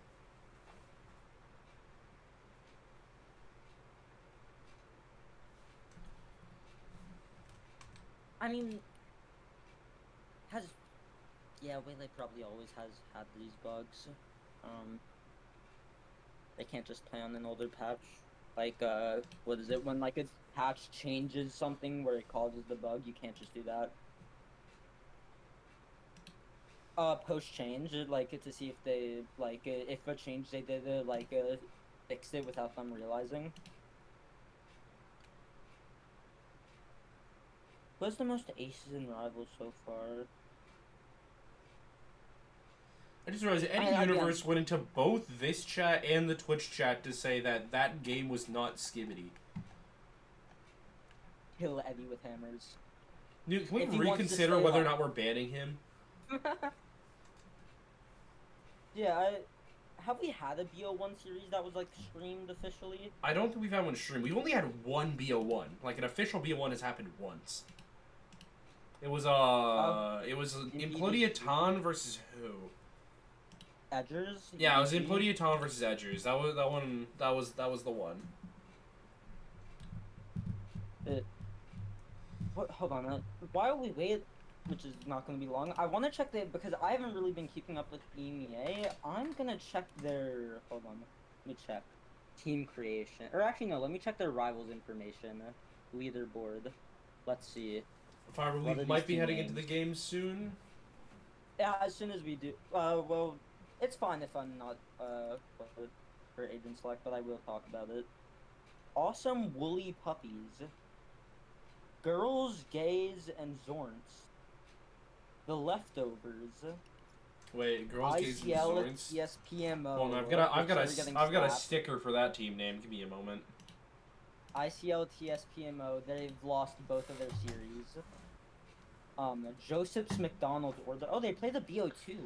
A: I mean, Waylay probably always has had these bugs. They can't just play on an older patch. Like, what is it? When, like, a patch changes something where it causes the bug, you can't just do that. Post-change, like, to see if they, like, if a change they did, fixed it without them realizing. What's the most aces in Rivals so far?
B: I just realized Eddie Universe went into both this chat and the Twitch chat to say that that game was not skibbity.
A: Kill Eddie with hammers.
B: Dude, can we reconsider whether or not we're banning him?
A: Yeah, have we had a BO1 series that was, like, streamed officially?
B: I don't think we've had one streamed. We've only had one BO1. Like, an official BO1 has happened once. It was, Implodia Tan versus who?
A: Edgers?
B: Yeah, it was Implodia Tan versus Edgers. That was the one.
A: Hold on, while we wait, which is not going to be long, I want to check because I haven't really been keeping up with EMEA. I'm going to check their, hold on, let me check. Team creation, or actually no, let me check their rivals information. Leaderboard. Let's see.
B: Fiber, we might be heading into the game soon.
A: Yeah, as soon as we do. Well, it's fine if I'm not for agent select, but I will talk about it. Awesome Woolly Puppies. Girls, Gays, and Zorns. The Leftovers.
B: Wait, girls, gays, and
A: ICL,
B: Zords.
A: TSPMO.
B: Hold on, I've got a sticker for that team name. Give me a moment.
A: ICL, TSPMO. They've lost both of their series. Joseph's McDonald's order. Oh, they play the BO2.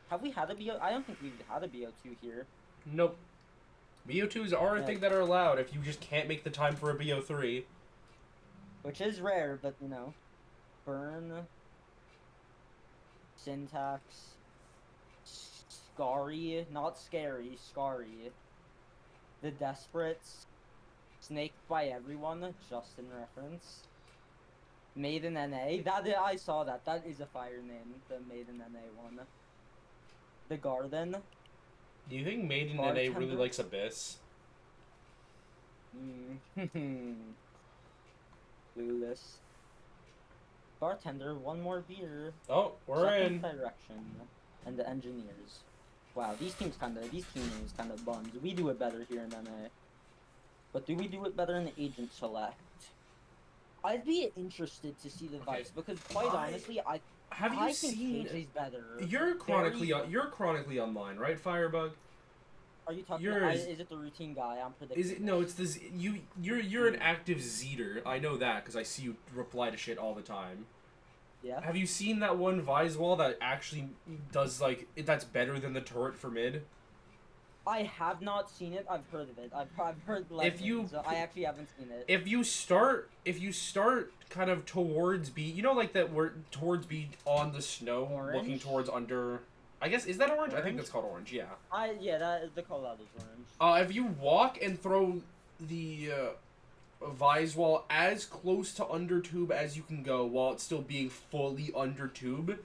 A: Have we had a BO? I don't think we've had a BO2 here.
B: Nope. BO2s are a thing that are allowed if you just can't make the time for a BO3.
A: Which is rare, but you know. Burn. Syntax. Scary. Not scary. Scary. The Desperates. Snaked by Everyone. Justin reference. Maiden NA. I saw that. That is a fire name. The Maiden NA one. The Garden.
B: Do you think Maiden
A: Bartender?
B: NA really likes Abyss?
A: Clueless. Bartender, one more beer.
B: Oh, we're
A: Second
B: in.
A: Direction. And the Engineers. Wow, these team names kind of bums. We do it better here in NA. But do we do it better in the Agent Select? I'd be interested to see the Vice because quite honestly, I think KJ's better.
B: You're chronically online, right, Firebug?
A: Are you talking? Is it the routine guy? I'm predicting.
B: Is it no? It's this. You're an active Zeter. I know that because I see you reply to shit all the time.
A: Yeah.
B: Have you seen that one Vise wall that actually does like that's better than the turret for mid?
A: I have not seen it. I've heard of it. I've heard legends. I actually haven't seen it.
B: If you start kind of towards B, you know, like that we're towards B on the snow,
A: Orange?
B: looking towards under. I guess is that orange? I think that's called orange. Yeah.
A: The call out is orange.
B: If you walk and throw the Vise wall as close to under tube as you can go while it's still being fully under tube,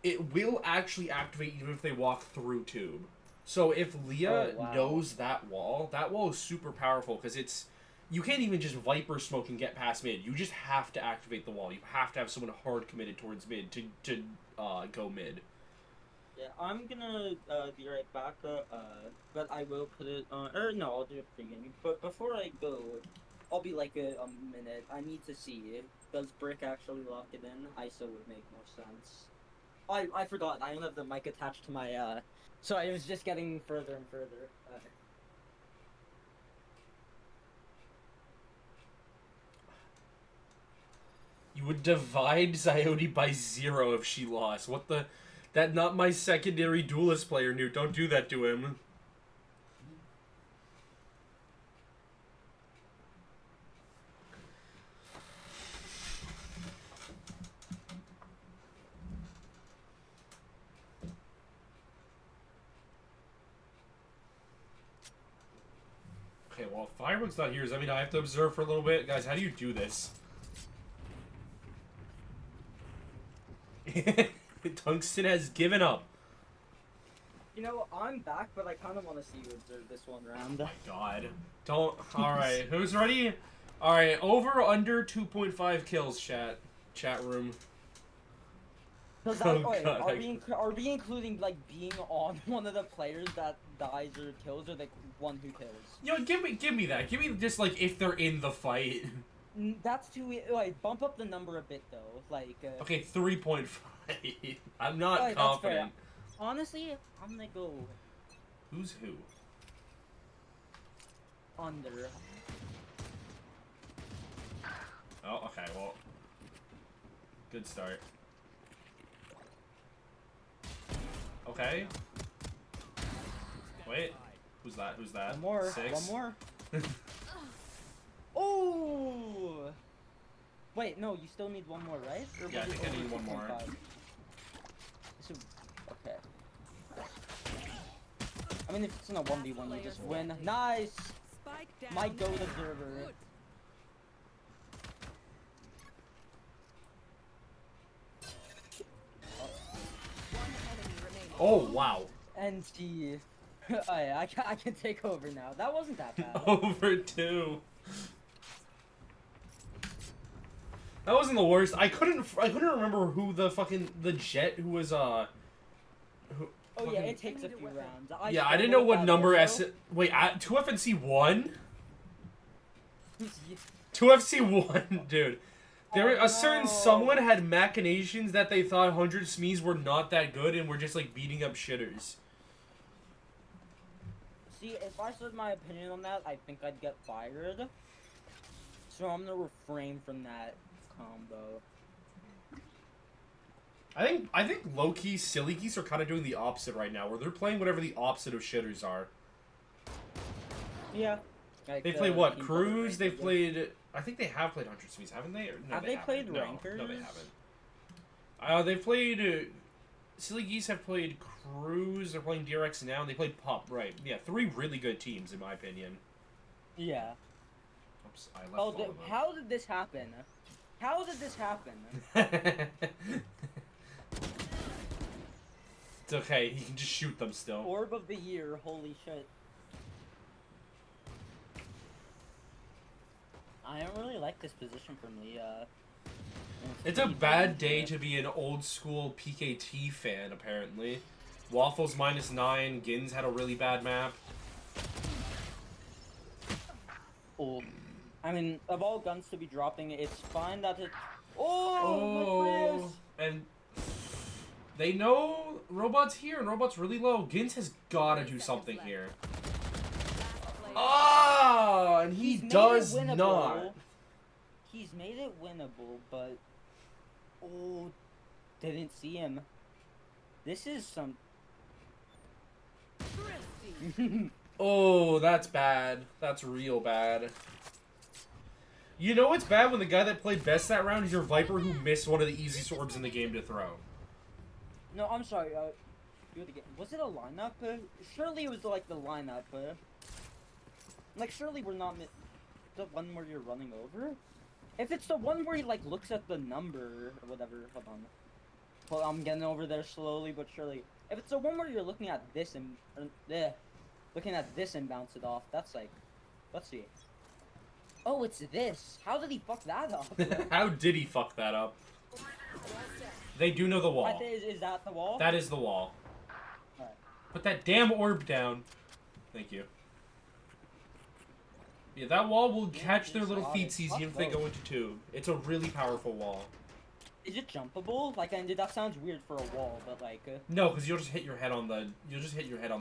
B: it will actually activate even if they walk through tube. So if Leah knows that wall is super powerful because you can't even just Viper smoke and get past mid. You just have to activate the wall. You have to have someone hard committed towards mid to go mid.
A: Yeah, I'm gonna be right back. But I will put it on. Or no, I'll do it pregame. But before I go, I'll be like a minute. I need to see does Brick actually lock it in. ISO would make more sense. I forgot. I don't have the mic attached to my So I was just getting further and further.
B: You would divide Ziote by 0 if she lost. What the? That not my secondary duelist player knew. Don't do that to him. Okay, well, if Firebug's not here, does that mean I have to observe for a little bit? Guys, how do you do this? Tungsten has given up.
A: You know, I'm back, but I kind of want to see you observe this one round.
B: Oh my god. Don't. Alright, who's ready? Alright, over, under 2.5 kills, chat room.
A: Are we including, like, being on one of the players that dies or kills, or, like, one who kills?
B: Yo, give me that. Give me just, like, if they're in the fight.
A: That's too... Like, bump up the number a bit, though. Like,
B: Okay, 3.5. I'm not confident.
A: Honestly, I'm gonna go...
B: Who's who?
A: Under.
B: Oh, okay, well... Good start. Okay. Wait. Who's that? Who's that?
A: One more.
B: 6?
A: One more. Oh! Wait, no, you still need one more, right? Or
B: Yeah, I think I need one more.
A: Okay. I mean, if it's in a 1v1, you just win. Nice! My goat observer.
B: Oh, wow.
A: NT. Oh yeah, I can take over now. That wasn't that bad.
B: Over 2. That wasn't the worst. I couldn't remember who the Jet who was
A: Oh yeah, it takes a few rounds.
B: I didn't know what number S. Wait, 2FNC 1? 2FC1, dude. There,
A: Oh,
B: a certain
A: no.
B: someone had machinations that they thought 100 SMEs were not that good and were just like beating up shitters.
A: See, if I said my opinion on that, I think I'd get fired. So I'm gonna refrain from that combo.
B: I think low-key silly geese are kind of doing the opposite right now, where they're playing whatever the opposite of shitters are.
A: Yeah. Like,
B: They played what?
A: Team
B: Cruise?
A: Ranked,
B: They've played... I think they have played 100 SMEs, haven't they? Or, no,
A: Have they played
B: haven't.
A: Rankers?
B: No, they haven't. They've played... Silly Geese have played Cruise, they're playing DRX now, and they played Pop, right. Yeah, 3 really good teams, in my opinion.
A: Yeah.
B: Oops, I left
A: Oh,
B: all of them.
A: how did this happen? How did this happen?
B: It's okay, he can just shoot them still.
A: Orb of the year, holy shit. I don't really like this position from Leah.
B: It's a bad day to be an old school PKT fan, apparently. Waffles -9, Gins had a really bad map.
A: Oh. I mean, of all guns to be dropping, it's fine that it... Oh, my wrist!
B: And they know Robot's here, and Robot's really low. Gins has gotta do something here. Ah, and he
A: He's made
B: does
A: it winnable.
B: not.
A: He's made it winnable, but... Oh, didn't see him. This is some...
B: Oh, that's bad. That's real bad. You know it's bad when the guy that played best that round is your Viper who missed one of the easiest orbs in the game to throw.
A: No, I'm sorry. Do it again. Was it a lineup? Surely it was like the lineup. Like surely we're not the one where you're running over. If it's the one where he like looks at the number or whatever, hold on. Well, I'm getting over there slowly but surely. If it's the one where you're looking at this and looking at this and bounce it off, that's like, let's see. Oh, it's this. How did he fuck that up?
B: How did he fuck that up? They do know the wall.
A: Is that the wall?
B: That is the wall.
A: Alright.
B: Put that damn orb down. Thank you. Yeah, that wall will catch their little feetsies even if they go into tube. It's a really powerful wall.
A: Is it jumpable? Like, I that sounds weird for a wall, but like.
B: No, because you'll just hit your head on the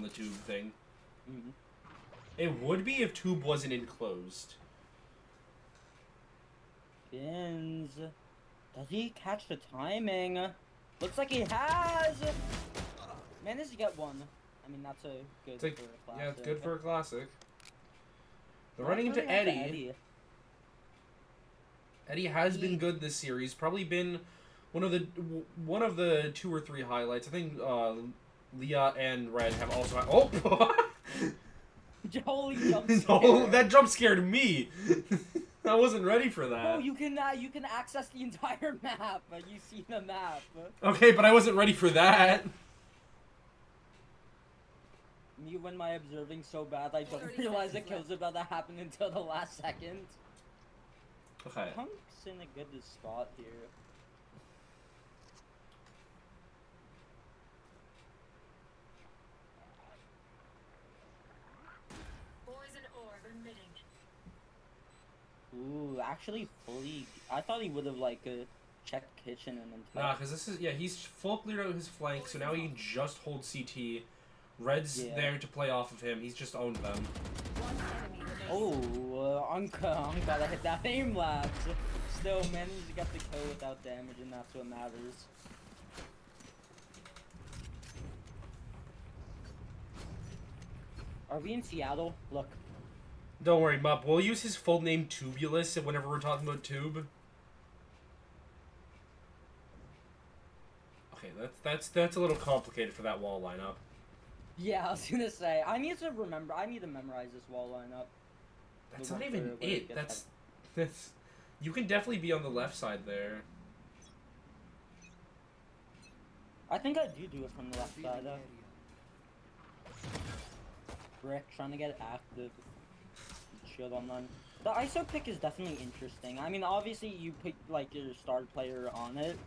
B: tube thing.
A: Mm-hmm.
B: It would be if tube wasn't enclosed.
A: Bins. Does he catch the timing? Looks like he has. Managed to get one. I mean, that's a good
B: It's like,
A: for a classic.
B: yeah, it's good for a classic. They're
A: Not
B: running into
A: really onto
B: Eddie. Eddie has been good this series. Probably been one of the 2 or 3 highlights. I think Leah and Red have also had. Oh!
A: Holy jump scare.
B: No, that jump scared me. I wasn't ready for that.
A: Oh, you can access the entire map. You see the map.
B: Okay, but I wasn't ready for that.
A: Me when my observing so bad, I don't realize the kill's about to happen until the last second.
B: Okay.
A: Punk's in a good spot here.
E: Poison orb emitting.
A: Ooh, actually fully. I thought he would have like checked kitchen and then.
B: Nah, because this is he's full cleared out his flank, so now he can just hold CT. Red's there to play off of him. He's just owned them.
A: Oh, I'm glad I hit that aim labs. Still managed to get the kill without damage, and that's what matters. Are we in Seattle? Look.
B: Don't worry, Mup. We'll use his full name Tubulus whenever we're talking about Tube. Okay, that's a little complicated for that wall lineup.
A: Yeah, I was gonna say I need to memorize this wall lineup.
B: That's not even it. That's you can definitely be on the left side there.
A: I think I do it from the left side. Rick trying to get active. Shield on them. The ISO pick is definitely interesting. I mean, obviously you pick like your star player on it.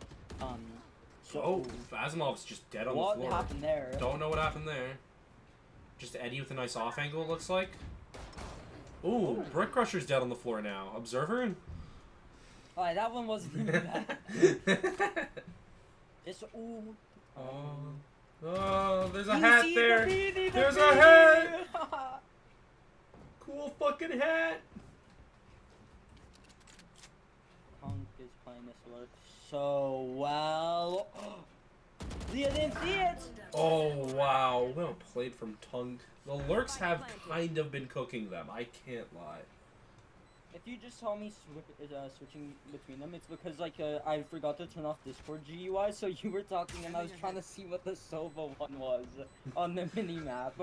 A: So
B: Asimov's just dead on the floor.
A: What happened there?
B: Don't know what happened there. Just Eddie with a nice off angle, it looks like. Ooh, Brick Crusher's dead on the floor now. Observer?
A: Alright, that one wasn't even bad. This, ooh.
B: Oh, there's a
A: You
B: hat
A: see
B: there.
A: the beanie, the
B: There's a
A: beanie.
B: hat. Cool fucking hat.
A: Punk is playing this lurk so well. Leah didn't see it.
B: Oh wow, well played from Tung. The lurks have kind of been cooking them. I can't lie.
A: If you just saw me switching between them, it's because like I forgot to turn off Discord GUI, so you were talking and I was trying to see what the Sova one was on the mini map.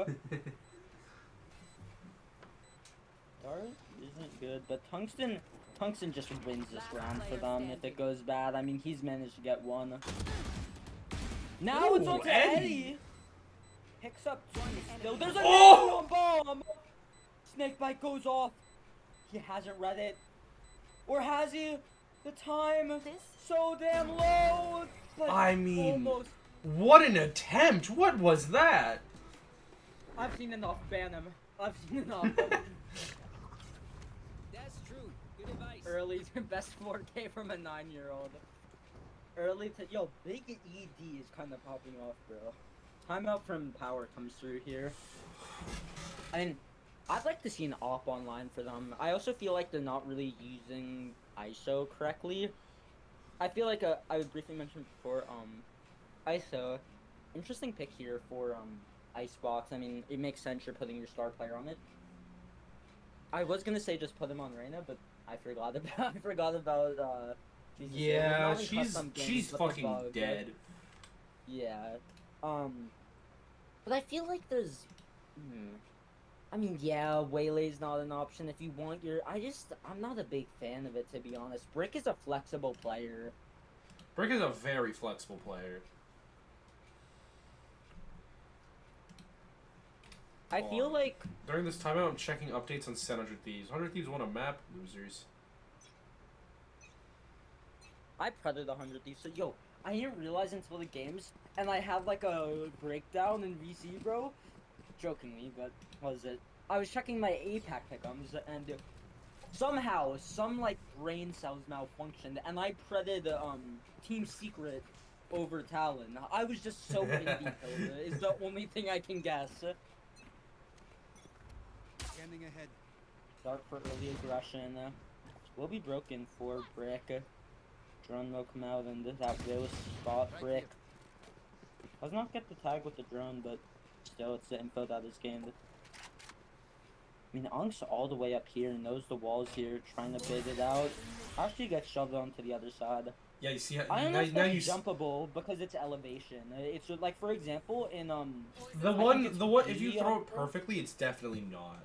A: Dart isn't good, but Tungsten just wins this round for them if it goes bad. I mean, he's managed to get one. Now it's
B: Ooh,
A: on to
B: Eddie.
A: Eddie. Picks up two still. There's a
B: Oh!
A: bomb. Snakebite goes off. He hasn't read it. Or has he? The time so damn low. But
B: I mean,
A: almost.
B: what an attempt! What was that?
A: I've seen enough. Ban him. I've seen enough.
G: That's true. Good advice.
A: Early to best 4K from a 9-year-old. Early to big ED is kind of popping off, bro. Timeout from Power comes through here. I mean, I'd like to see an op online for them. I also feel like they're not really using ISO correctly. I feel like I would briefly mention before, ISO, interesting pick here for Icebox. I mean, it makes sense you're putting your star player on it. I was gonna say just put him on Reyna, but I forgot about Jesus,
B: Yeah,
A: not only custom
B: she's
A: games, but the
B: fucking
A: bug.
B: dead.
A: Yeah. But I feel like there's I mean, yeah, Waylay's not an option if you want your I'm not a big fan of it, to be honest. Brick is a flexible player.
B: Brick is a very flexible player.
A: I feel like
B: During this timeout, I'm checking updates on 100 Thieves. 100 Thieves won a map, losers.
A: I predated 100 Thieves, so I didn't realize until the games, and I had like a breakdown in VC, bro. Jokingly, but what was it? I was checking my APAC pick'ems, and somehow, some like brain cells malfunctioned, and I predated Team Secret over Talon. I was just so indie killed, is the only thing I can guess.
G: Standing ahead.
A: Start for early aggression. Will be broken for Brick. Drone will come out and that will spot Brick. Does not get the tag with the drone, but still it's the info that is gained. I mean, Unk's all the way up here, knows the walls here, trying to bait it out. Actually gets shoved onto the other side.
B: Yeah, you see how
A: I don't know if
B: now
A: that's
B: you
A: jumpable because it's elevation. It's like, for example, in
B: the
A: I
B: one
A: think it's
B: if you
A: B
B: throw
A: on
B: it perfectly, it's definitely not.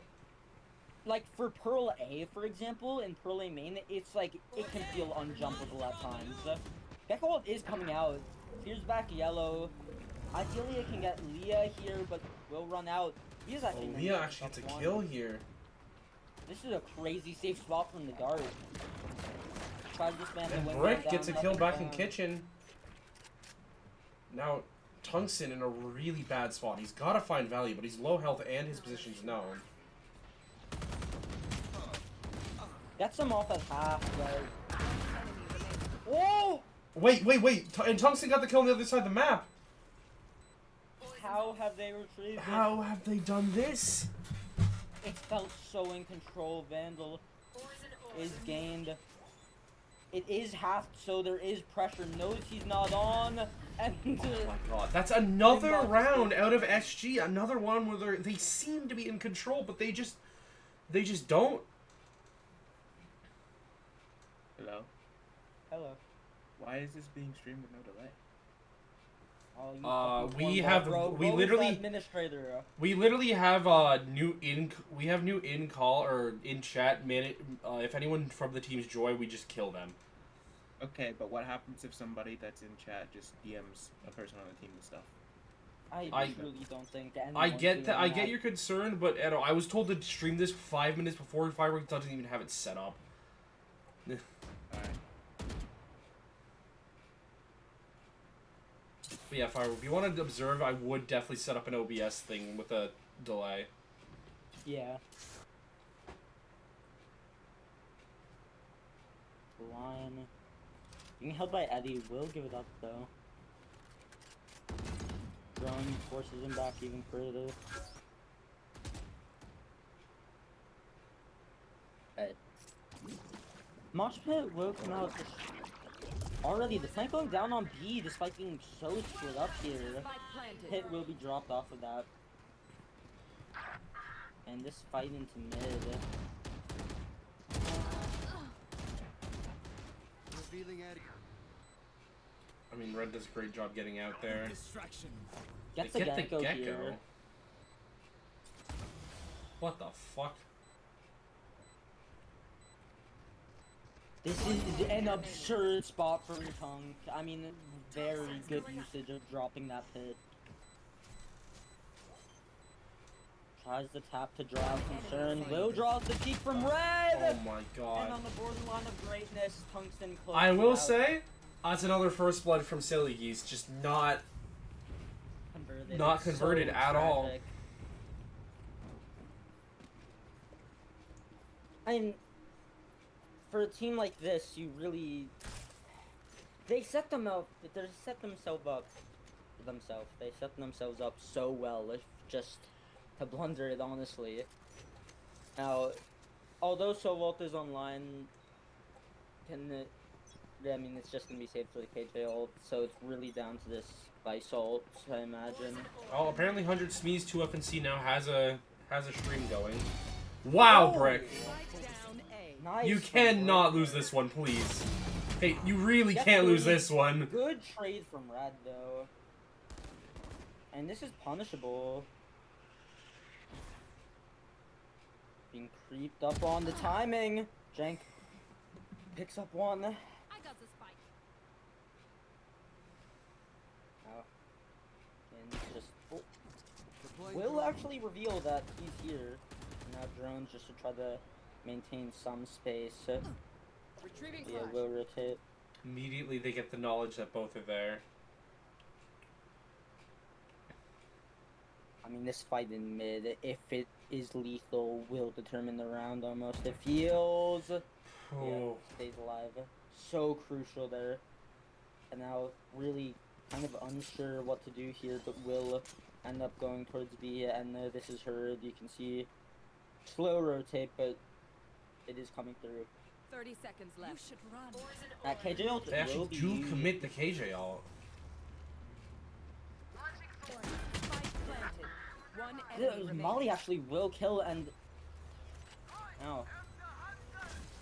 A: like for Pearl A, for example, in Pearl A main, it's like it can feel unjumpable at times. Gecko is coming out. Here's back yellow. Ideally, it can get Leah here, but will run out. Leah's actually.
B: Oh, Leah actually gets a kill here.
A: This is a crazy safe spot from the Dart. Try to just man the
B: And
A: wing
B: Brick
A: down,
B: gets a
A: nothing
B: kill back in
A: down.
B: kitchen. Now, Tungsten in a really bad spot. He's got to find value, but he's low health and his position's known.
A: Gets him off at half, but. Whoa!
B: Wait. And Tungsten got the kill on the other side of the map.
A: How have they retrieved it?
B: How have they done this?
A: It felt so in control. Vandal is gained. It is half, so there is pressure. Knows he's not on, and
B: Oh my god, that's another round out of SG. Another one where they seem to be in control, but they just don't.
H: Hello?
A: hello.
H: Why is this being streamed with no delay?
A: Oh, you fucking
B: we
A: cornball,
B: have-
A: bro.
B: we
A: Bro is
B: literally-
A: the administrator.
B: We literally have new in call or in chat minute. If anyone from the teams join, we just kill them.
H: Okay, but what happens if somebody that's in chat just DMs a person on the team and stuff?
A: I truly don't think
B: I
A: anyone's
B: get
A: doing
B: that. I get your concern, but Edo, I was told to stream this 5 minutes before Fireworks doesn't even have it set up.
H: Alright.
B: But yeah, Fireworks, if you want to observe, I would definitely set up an OBS thing with a delay.
A: Yeah. line. Being held by Eddie will give it up though. Drone forces him back even further. Mosh Pit will come out already. The tank going down on B despite being so split up here.
C: Spike planted.
A: Hit will be dropped off of that. And this fight into mid.
G: Revealing Eddie.
B: I mean, Red does a great job getting out there.
G: Distraction.
A: Gets
B: They
A: the
B: get the
A: Gecko
B: Gecko.
A: here.
B: What the fuck?
A: This is an absurd spot for Tunk. I mean, very good usage of dropping that pit. Tries the tap to draw concern. Will draws the peek from Red!
B: Oh my
A: And
B: god.
A: on the borderline of greatness, Tungsten closes
B: I will
A: out.
B: say, that's another first blood from Silly Geese, just not
A: Converted.
B: not
A: It's
B: converted
A: so
B: at all.
A: tragic. I mean, for a team like this, you really... They set them up... They set themselves up for themselves. They set themselves up so well, if just to blunder it, honestly. Now, although Sovolt is online, I mean, it's just gonna be saved for the KJ ult, so it's really down to this Vice ult, I imagine.
B: Oh, apparently 100 Smees 2 FNC now has a stream going. Wow,
A: Oh!
B: Brick!
C: Spike down A.
A: Nice.
B: You
A: from
B: cannot
A: Red
B: lose
A: there.
B: this one, please. Hey, you really
A: Yes,
B: can't lose
A: please.
B: this one.
A: Good trade from Red, though. And this is punishable. Being creeped up on the timing. Jank picks up one.
C: I got the spike.
A: Oh. And just
G: Deploying
A: will
G: drone.
A: actually reveal that he's here. Now drones just to try to maintain some space.
C: Retrieving
A: Yeah,
C: flash.
A: will rotate.
B: Immediately they get the knowledge that both are there.
A: I mean, this fight in mid, if it is lethal, will determine the round almost. It feels. Yeah,
B: Oh.
A: stays alive. So crucial there. And now really kind of unsure what to do here, but will end up going towards B, and this is heard. You can see slow rotate, but it is coming through.
C: 30 seconds left. You should run.
A: That KJ ult
B: They
A: will
B: actually
A: be
B: do
A: used.
B: commit the KJ ult.
C: Spike planted. One
A: Yeah,
C: enemy
A: Molly
C: remaining.
A: actually will kill, and oh,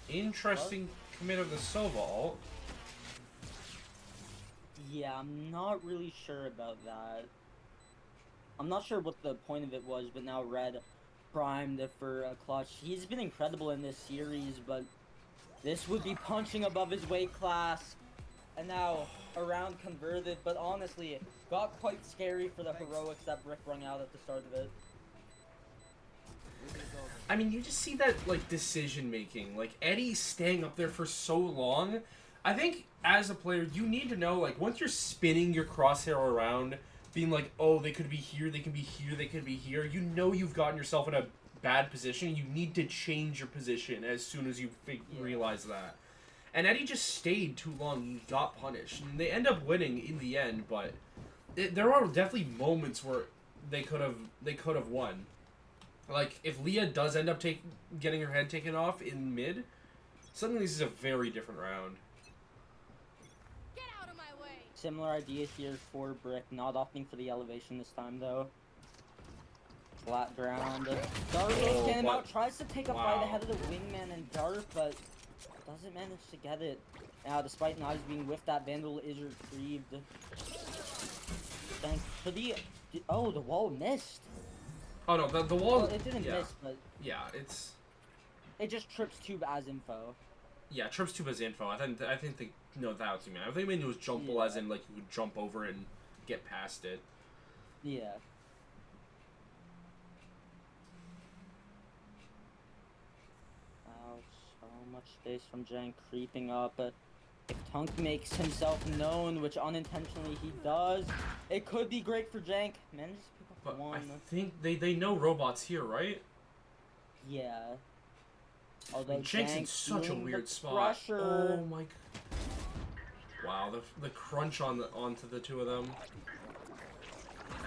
B: Interesting commit of the Sova ult.
A: yeah, I'm not really sure about that. I'm not sure what the point of it was, but now Red primed for a clutch. He's been incredible in this series, but this would be punching above his weight class. And now around converted, but honestly, it got quite scary for the heroics that Brick rung out at the start of it.
B: I mean, you just see that, like, decision making. Like, Eddie staying up there for so long. I think, as a player, you need to know, like, once you're spinning your crosshair around, being like, oh, they could be here, they can be here, they could be here, you know you've gotten yourself in a bad position. You need to change your position as soon as you realize that. And Eddie just stayed too long. He got punished. And they end up winning in the end, but there are definitely moments where they could have won. Like, if Leah does end up getting her head taken off in mid, suddenly this is a very different round.
C: Get out of my way.
A: Similar idea here for Brick, not opting for the elevation this time though. Flat ground. Dart
B: Oh,
A: came
B: but-
A: out, tries to take a
B: wow.
A: fight ahead of the wingman and Dart, but doesn't manage to get it. Now, despite Knives being whiffed, that Vandal is retrieved. Thanks for the... Oh, the wall missed.
B: Oh no, the wall.
A: Well, it didn't
B: yeah,
A: miss, but
B: yeah, it's
A: it just trips tube as info.
B: yeah. Trips tube as info. I think they know that was you mean. I think they knew it was jumpable
A: Yeah.
B: as in like you would jump over it and get past it.
A: Yeah. Oh, so much space from Jank creeping up. If Tunk makes himself known, which unintentionally he does, it could be great for Jank. Manages to pick up
B: But
A: one.
B: I think they know robots here, right?
A: Yeah. Although
B: Jake's in
A: Jank's
B: such a
A: feeling the
B: weird spot.
A: pressure.
B: Oh my. Wow, the crunch onto the two of them.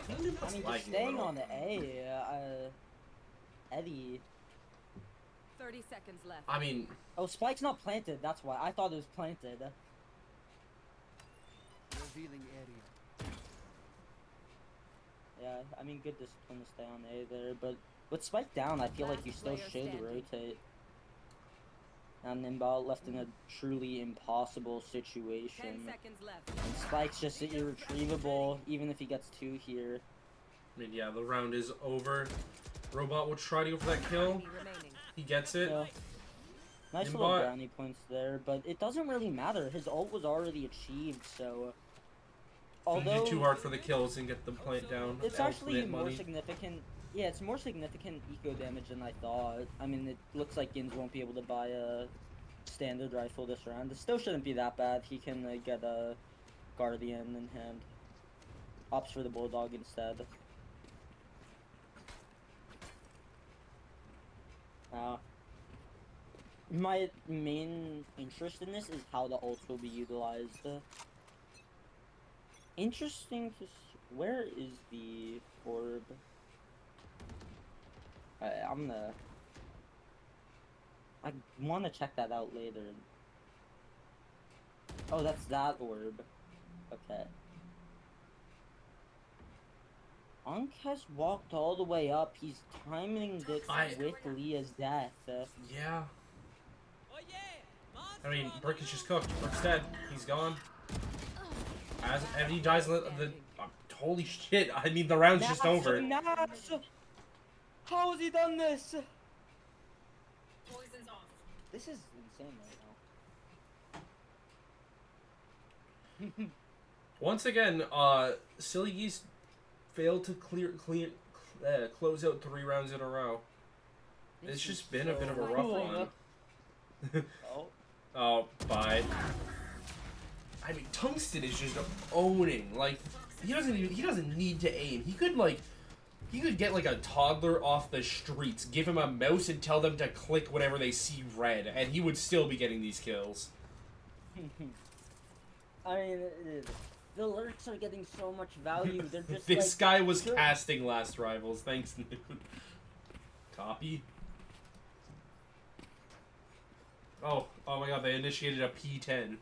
A: I mean,
B: Lagging
A: just
B: a
A: staying
B: little.
A: on the A, Eddie.
C: 30 seconds left.
B: I mean,
A: Oh, Spike's not planted, that's why. I thought it was planted.
G: Revealing area.
A: Yeah, I mean, good discipline to stay on A there, but with Spike down, I feel like you
C: Last
A: still
C: player
A: should
C: standing.
A: rotate. And Nimbal left in a truly impossible
C: 10
A: situation.
C: seconds left.
A: And Spike's just irretrievable, even if he gets 2 here.
B: I mean, yeah, the round is over. Robot will try to go for that kill.
C: Enemy remaining.
B: He gets it.
A: Yeah. Nice little
B: Nimbot.
A: brownie points there, but it doesn't really matter. His ult was already achieved, so...
B: Although
A: Although,
B: too hard for the kills and get the plant down.
A: it's
B: Elf
A: actually
B: net
A: more
B: money.
A: significant... Yeah, it's more significant eco damage than I thought. I mean, it looks like Gins won't be able to buy a standard rifle this round. It still shouldn't be that bad. He can get a Guardian in hand. Opts for the Bulldog instead. My main interest in this is how the ults will be utilized. Interesting to where is the orb? I'm gonna... I want to check that out later. Oh, that's that orb. Okay. Unk has walked all the way up. He's timing this with Leah's death.
B: Yeah. I mean, Brick is just cooked. Brick's dead. He's gone. And he dies. Holy shit! I mean, the round's just over.
A: Naps! How has he done this?
E: Poison's off.
A: This is insane right now.
B: Once again, Silly Geese failed to close out 3 rounds in a row.
A: This
B: It's
A: is
B: just been a bit of a
A: so
B: rough
A: cool.
B: one.
A: Oh.
B: Oh, bye. I mean, Tungsten is just owning. Like, he doesn't need to aim. He could get like a toddler off the streets, give him a mouse, and tell them to click whenever they see red, and he would still be getting these kills.
A: I mean, the lurks are getting so much value. They're just
B: This
A: like,
B: guy was
A: sure.
B: casting Last Rivals. Thanks, dude. Copy. Oh my god, they initiated a P10.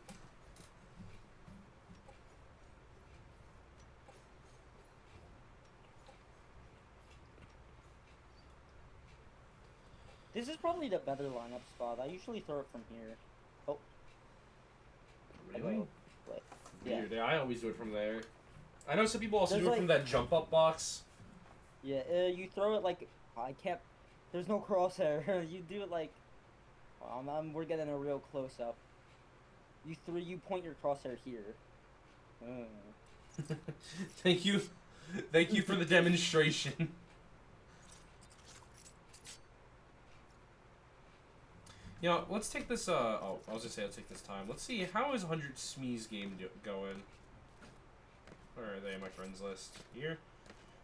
A: This is probably the better lineup spot. I usually throw it from here. Oh.
B: Really?
A: Wait. Yeah.
B: Weird. I always do it from there. I know some people also
A: There's
B: do it
A: like-
B: from that jump up box.
A: Yeah, you throw it like... I can't... There's no crosshair. You do it like... we're getting a real close-up. You point your crosshair here.
B: Thank you. Thank you for the demonstration. You know, let's take this, oh, I was gonna say let's take this time. Let's see, how is 100 Smee's game going? Where are they in my friends list? Here?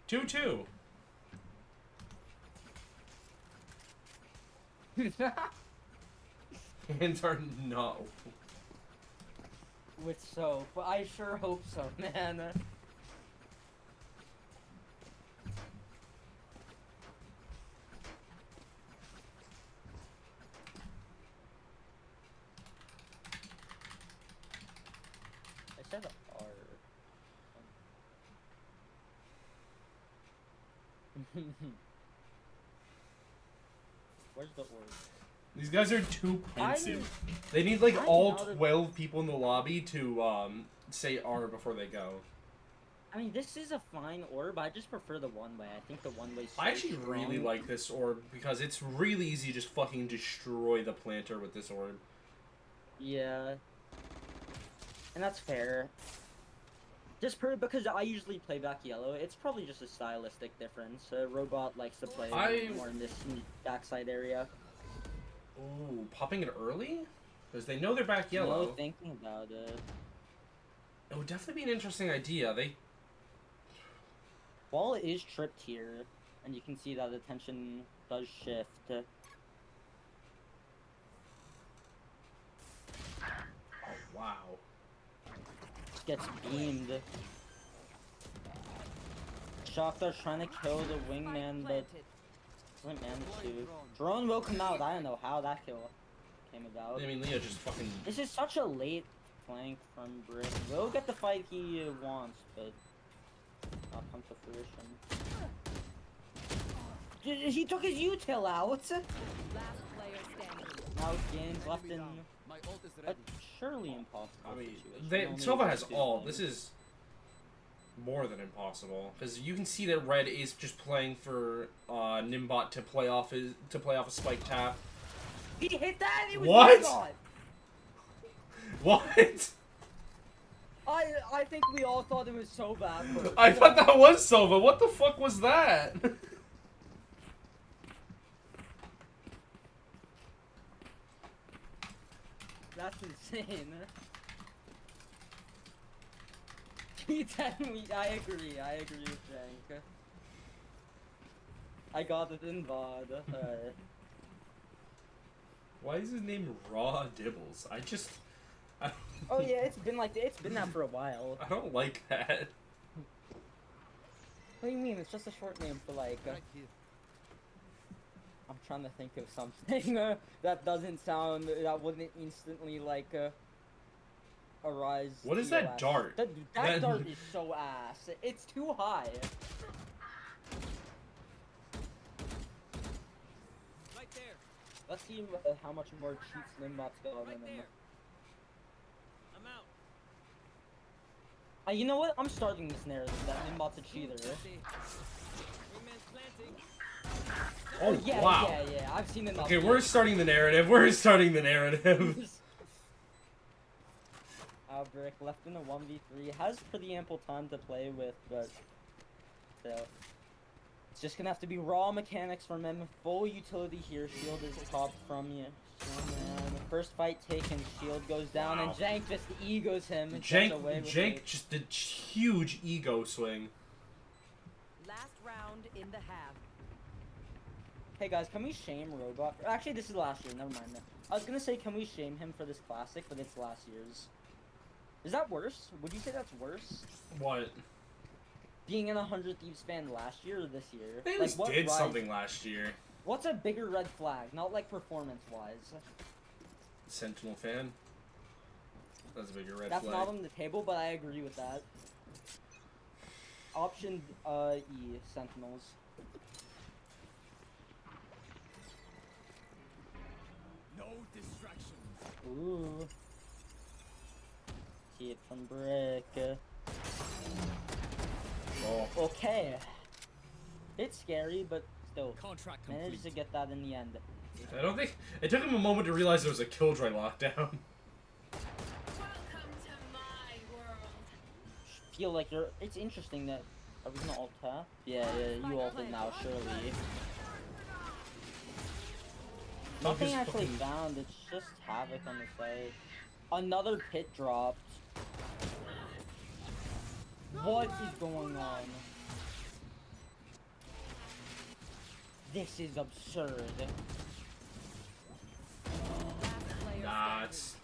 B: 2-2. Hands are no.
A: With soap. I sure hope so, man. I said R. Where's the orb?
B: These guys are too pensive.
A: I'm-
B: They need like
A: I'm
B: all
A: out of-
B: 12 people in the lobby to say R before they go.
A: I mean, this is a fine orb. I just prefer the one way. I think the one way.
B: I actually really like this orb because it's really easy to just fucking destroy the planter with this orb.
A: Yeah. And that's fair. Just because I usually play back yellow, it's probably just a stylistic difference. Robot likes to play more in this backside area.
B: Ooh, popping it early? Because they know they're back yellow.
A: No, thinking about it.
B: It would definitely be an interesting idea.
A: Wall is tripped here, and you can see that the tension does shift. gets beamed. Shakhtar's trying to kill the wingman, but doesn't manage to. Drone will come out. I don't know how that kill came about.
B: I mean, Leo just fucking.
A: This is such a late flank from Brick. Will get the fight he wants, but not come to fruition. He took his util out.
C: Last player standing.
A: Now games left in
G: My ult is
A: a
G: ready.
A: surely impossible
B: I mean,
A: situation. Only
B: Sova has
A: two
B: all.
A: things.
B: This is more than impossible because you can see that Red is just playing for Nimbot to play off a spike tap.
A: He hit that. And it was
B: What?
A: God.
B: What?
A: I think we all thought it was so bad.
B: I thought that was Sova. What the fuck was that?
A: That's insane. G10, I agree with Jank. I got it in VOD.
B: Why is his name Raw Dibbles? I
A: Oh yeah, it's been that for a while.
B: I don't like that.
A: What do you mean? It's just a short name for like.
G: Right here.
A: I'm trying to think of something that doesn't sound that wouldn't instantly like arise.
B: What is
A: to your
B: that
A: ass.
B: dart?
A: That dart is so ass. It's too high.
G: Right there.
A: Let's see how much more cheats Nimbot's got on
G: Right
A: him.
G: there. I'm out.
A: You know what? I'm starting this narrative that Nimbot's a cheater.
G: Wingman's planting.
B: Oh
A: Yeah,
B: wow.
A: yeah. I've seen enough.
B: Okay, we're starting the narrative. We're starting the narrative.
A: Brick left in a 1v3 has pretty ample time to play with, but still. It's just gonna have to be raw mechanics from him. Full utility here. Shield is popped from you. And the first fight taken, shield goes down,
B: Wow.
A: and Jank just egos him. And gets away with
B: Jank
A: it.
B: just did huge ego swing.
C: Last round in the half.
A: Hey guys, can we shame Robot? Actually, this is last year. Never mind. I was gonna say, can we shame him for this classic, but it's last year's. Is that worse? Would you say that's worse?
B: What?
A: Being an 100 Thieves fan last year or this year?
B: They at
A: Like,
B: least
A: what
B: did
A: rise-
B: something last year.
A: What's a bigger red flag? Not like performance-wise.
B: Sentinel fan. That's a bigger red
A: That's
B: flag.
A: not on the table, but I agree with that. Option E, Sentinels.
G: No distractions.
A: Ooh. See it from Brick.
B: Oh.
A: Okay. It's scary, but still.
G: Contract
A: Managed to get that in the end.
B: I don't think it took him a moment to realize there was a killjoy lockdown.
E: Welcome to my world.
A: Feel like you're. It's interesting that. Are we gonna alt tap? Yeah, you ulted now, surely. Nothing
B: just
A: actually
B: fucking-
A: found, it's just Havoc on the site. Another pit dropped. What is going on? This is absurd.
C: Last player
B: Nah,
C: standing.
B: it's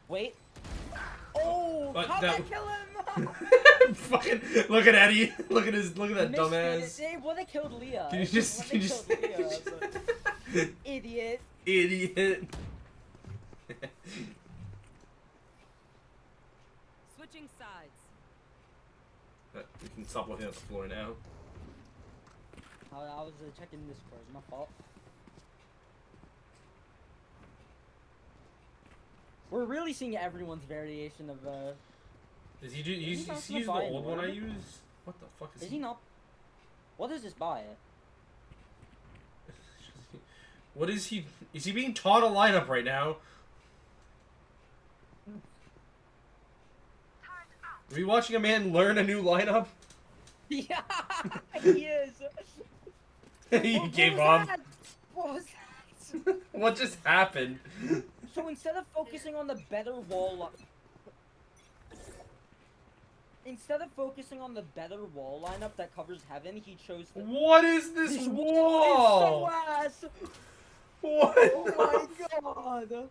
A: Wait. Oh,
B: But
A: how'd
B: that-
A: that kill him?
B: fucking look at Eddie. Look at that
A: Missed
B: dumbass.
A: It would have killed Leah.
B: Can you
A: It
B: just
A: would've
B: can you just
A: killed Leah, but- Idiot.
B: idiot.
C: Switching sides.
B: We can stop looking at the floor now.
A: I was checking Discord. My fault. We're really seeing everyone's variation of
B: Is he
A: not
B: using
A: gonna
B: the
A: buy
B: old one I
A: more?
B: use? What the fuck is
A: Is he not? What is this buy?
B: What is he? Is he being taught a lineup right now? Are you watching a man learn a new lineup?
A: Yeah, he is.
B: He
A: What
B: gave
A: was
B: up.
A: that? What was that?
B: What just happened?
A: So instead of focusing on the better wall, lineup that covers heaven, he chose the.
B: What is this
A: This
B: wall?
A: wall is so ass.
B: What?
A: Oh my god.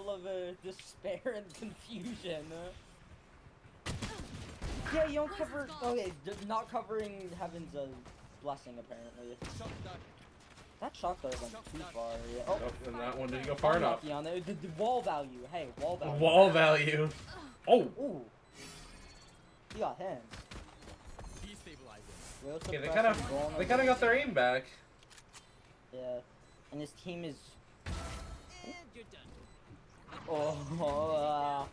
A: all of despair and confusion. Yeah, you don't cover. Okay, not covering Heaven's a blessing apparently. That shot though went too far. Yeah. Oh,
B: Nope, and that one didn't go far enough.
A: on the wall value. Hey, wall value.
B: Wall value. Oh.
A: Ooh. You got hands.
G: Destabilizing.
B: Okay, they kind of got their aim back.
A: Yeah, and his team is.
G: And you're done.
A: Oh,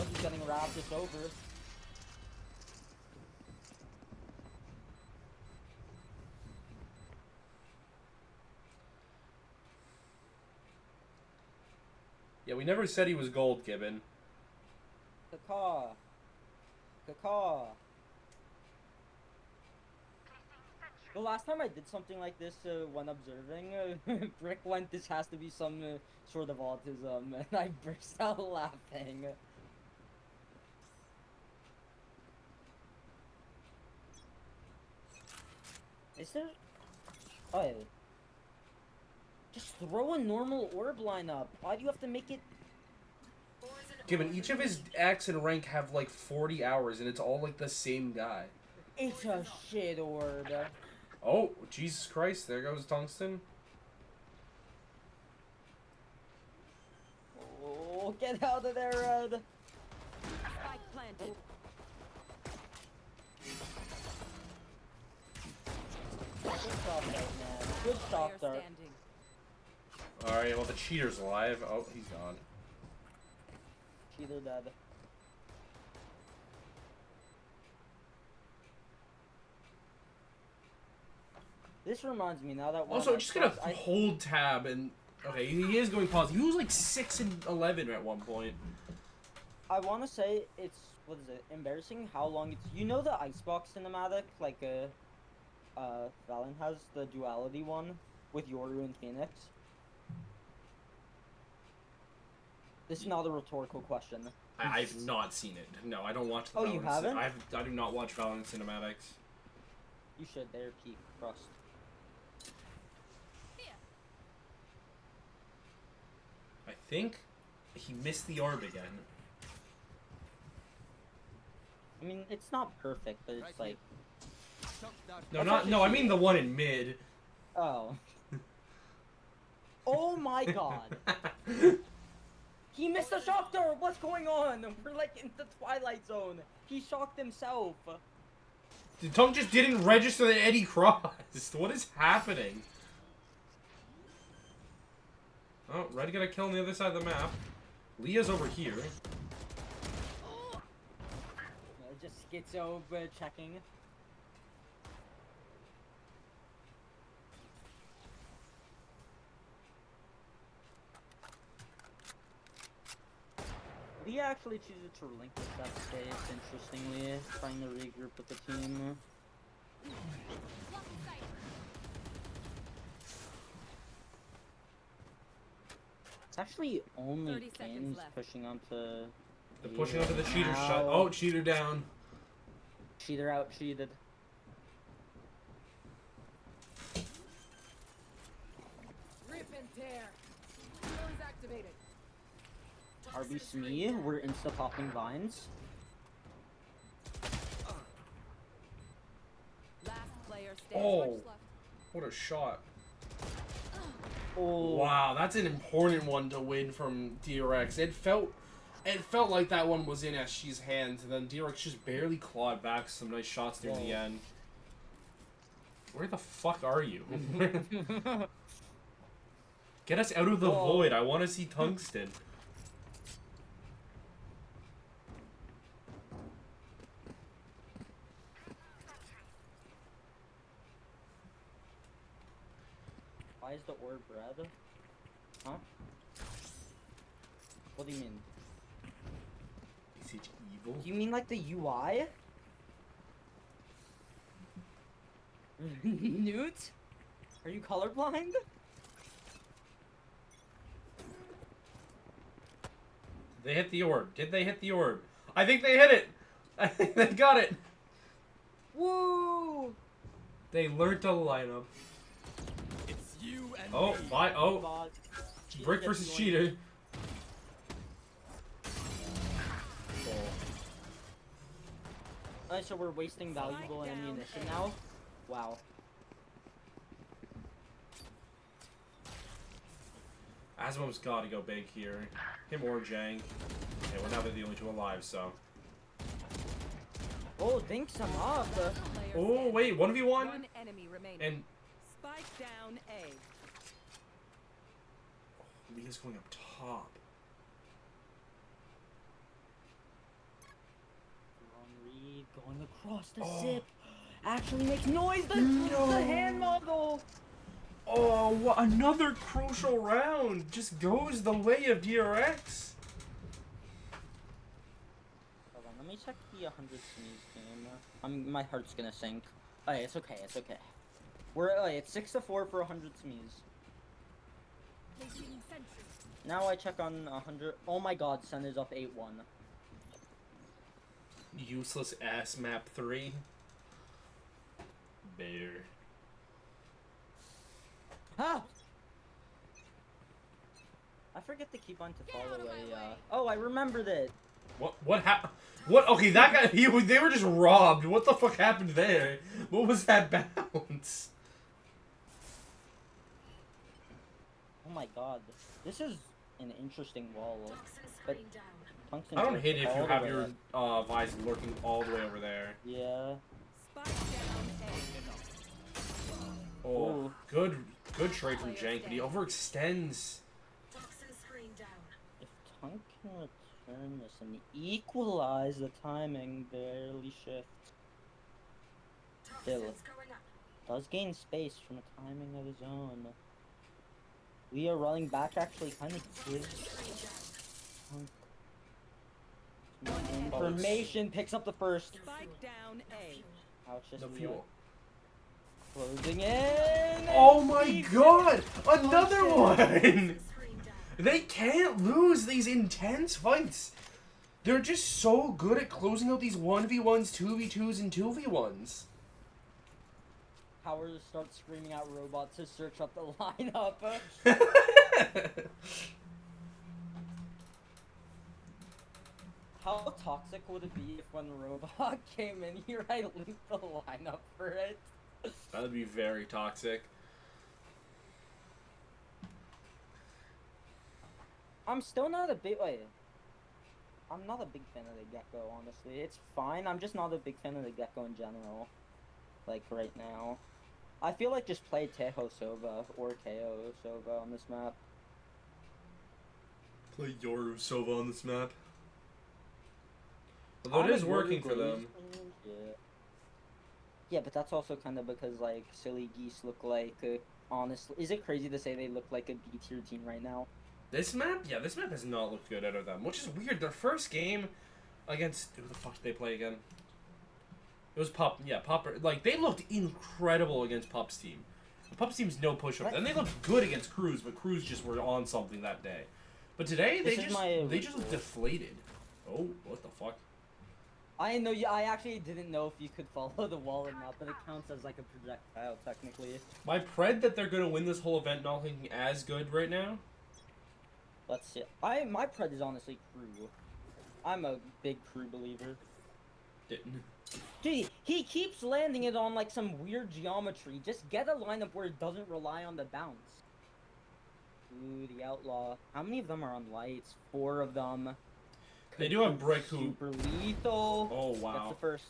A: he's getting wrapped. It's over.
B: Yeah, we never said he was gold, Gibbon.
A: Caw. The last time I did something like this when observing, Brick went, "This has to be some sort of autism," and I burst out laughing. Is there... Oh, yeah. Just throw a normal orb lineup. Why do you have to make it...
B: Gibbon, each of his acts and rank have like 40 hours, and it's all like the same guy.
A: It's a shit orb.
B: Oh, Jesus Christ, there goes Tungsten.
A: Oh, get out of there, Red.
C: Spike planted.
A: Good shot, man. Good shot,
C: Player
A: Dark.
C: standing.
B: Alright, well, the cheater's alive. Oh, he's gone.
A: Cheater dead. This reminds me now that one
B: Also,
A: of
B: just
A: my
B: gonna
A: friends-
B: hold tab and... Okay, he is going positive. He was like 6 and 11 at one point.
A: I want to say it's, what is it, embarrassing how long it's... You know the Icebox cinematic, like, Valen has, the duality one, with Yoru and Phoenix? This is not a rhetorical question.
B: I've not seen it. No, I don't watch the
A: Oh, you
B: Valorant
A: haven't?
B: I do not watch Valorant cinematics.
A: You should, they're peak crust.
B: I think he missed the orb again.
A: I mean, it's not perfect, but it's like...
B: No, I mean the one in mid.
A: Oh. Oh my god! He missed the shock door! What's going on? We're like in the Twilight Zone. He shocked himself.
B: The tongue just didn't register the Eddie crossed. What is happening? Oh, Red got a kill on the other side of the map. Leah's over here.
A: Just schizo checking. Leah actually chooses to relinquish that space, interestingly, trying to regroup with the team. It's actually only
C: 30 seconds
A: Kane's
C: left.
A: pushing onto...
B: They're pushing onto the cheater
A: Ow.
B: shot. Oh, cheater down.
A: Cheater out, cheated.
C: Rip and tear. Drones activated.
A: RB Smee, we're insta-popping vines.
C: Last player standing.
B: Oh, what a shot.
A: Oh.
B: Wow, that's an important one to win from DRX. It felt like that one was in SG's hands, and then DRX just barely clawed back some nice shots near the end. Where the fuck are you? Get us out of the void. I want to see Tungsten.
A: Why is the orb red? Huh? What do you mean?
B: Is it evil?
A: Do you mean like the UI? Newt? Are you colorblind?
B: They hit the orb. Did they hit the orb? I think they hit it. I think they got it.
A: Woo!
B: They learned a lineup.
G: It's you and
B: Oh,
G: me.
B: my. Oh,
A: God.
B: Brick
A: Cheater
B: versus
A: gets
B: cheater.
A: joined. So we're wasting valuable ammunition now? Wow.
B: Asmom's gotta go big here. Him or Jank. Yeah, well now they're the only two alive, so.
A: Oh, thinks I'm up.
B: Oh, wait, 1v1?
C: One enemy remaining.
B: And
C: Spike down A.
B: Leah's going up top.
A: Reed going across the zip actually makes noise. The hand model.
B: Oh, what another crucial round just goes the way of DRX.
A: Hold on, let me check the 100 Sneeze game. My heart's gonna sink. Oh, it's okay, it's okay. It's 6-4 for 100 Sneeze. Now I check on 100. Oh my god, Sen is up 8-1.
B: Useless ass map 3. Bear.
A: Ah! I forget to keep on to follow a, Oh, I remembered it!
B: What happened? What? Okay, that guy, they were just robbed. What the fuck happened there? What was that bounce?
A: Oh my god. This is an interesting wall. But Tungsten's
B: I don't hate it if you
A: all the
B: have
A: way
B: your
A: up.
B: Vise lurking all the way over there.
A: Yeah.
C: Spike down A.
B: Oh,
A: Ooh.
B: good trade from Jank, but he overextends.
A: If Tunk can return this and equalize, the timing barely shifts. Still, does gain space from a timing of his own. Leah running back actually kind of gives Tunk some information. Picks up the first.
C: Spike down A.
A: Ouch, just
B: No
A: Leah.
B: fuel.
A: Closing in.
B: Oh my god! Another one! They can't lose these intense fights. They're just so good at closing out these 1v1s, 2v2s, and 2v1s.
A: Howard starts screaming out robot to search up the lineup. How toxic would it be if when robot came in here I linked the lineup for it?
B: That would be very toxic.
A: I'm still not a big I'm not a big fan of the Gecko, honestly. It's fine, I'm just not a big fan of the Gecko in general. Like right now. I feel like just play Teho Sova or KO Sova on this map.
B: Play Yoru Sova on this map. Although
A: I'm
B: it is
A: a
B: working
A: Yoru
B: for them.
A: Glaze. Yeah. Yeah, but that's also kind of because, like, Silly Geese look like, honestly, is it crazy to say they look like a B-tier team right now?
B: This map? Yeah, this map has not looked good out of them, which is weird. Their first game against... Who the fuck did they play again? It was Pup. Yeah, Pup. Like, they looked incredible against Pup's team. Pup's team's no push-up. And they looked good against Cruz, but Cruz just were on something that day. But today, they just look deflated. Oh, what the fuck?
A: I know I actually didn't know if you could follow the wall or not, but it counts as like a projectile technically.
B: My pred that they're gonna win this whole event not looking as good right now.
A: Let's see. My pred is honestly Crew. I'm a big Crew believer.
B: Didn't.
A: Dude, he keeps landing it on like some weird geometry. Just get a lineup where it doesn't rely on the bounce. Ooh, the outlaw. How many of them are on lights? 4 of them.
B: They do have Brick who...
A: Super lethal.
B: Oh, wow.
A: That's the first.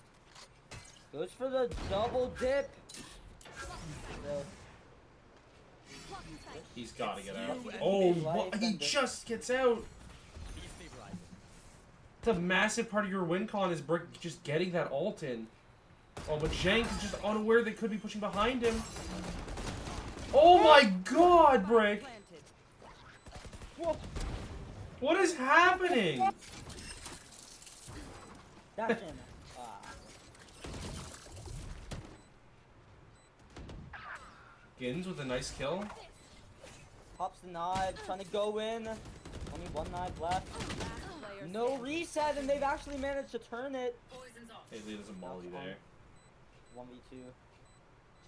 A: Goes for the double dip.
B: He's gotta get out. Oh, what? He just gets out. It's a massive part of your win con is Brick just getting that ult in. Oh, but Jank is just unaware they could be pushing behind him. Oh my god, Brick! What is happening?
A: That's him.
B: Gins with a nice kill.
A: Pops the knife, trying to go in. Only 1 knife left. No reset, and they've actually managed to turn it.
B: Hey, there's a molly there.
A: 1v2.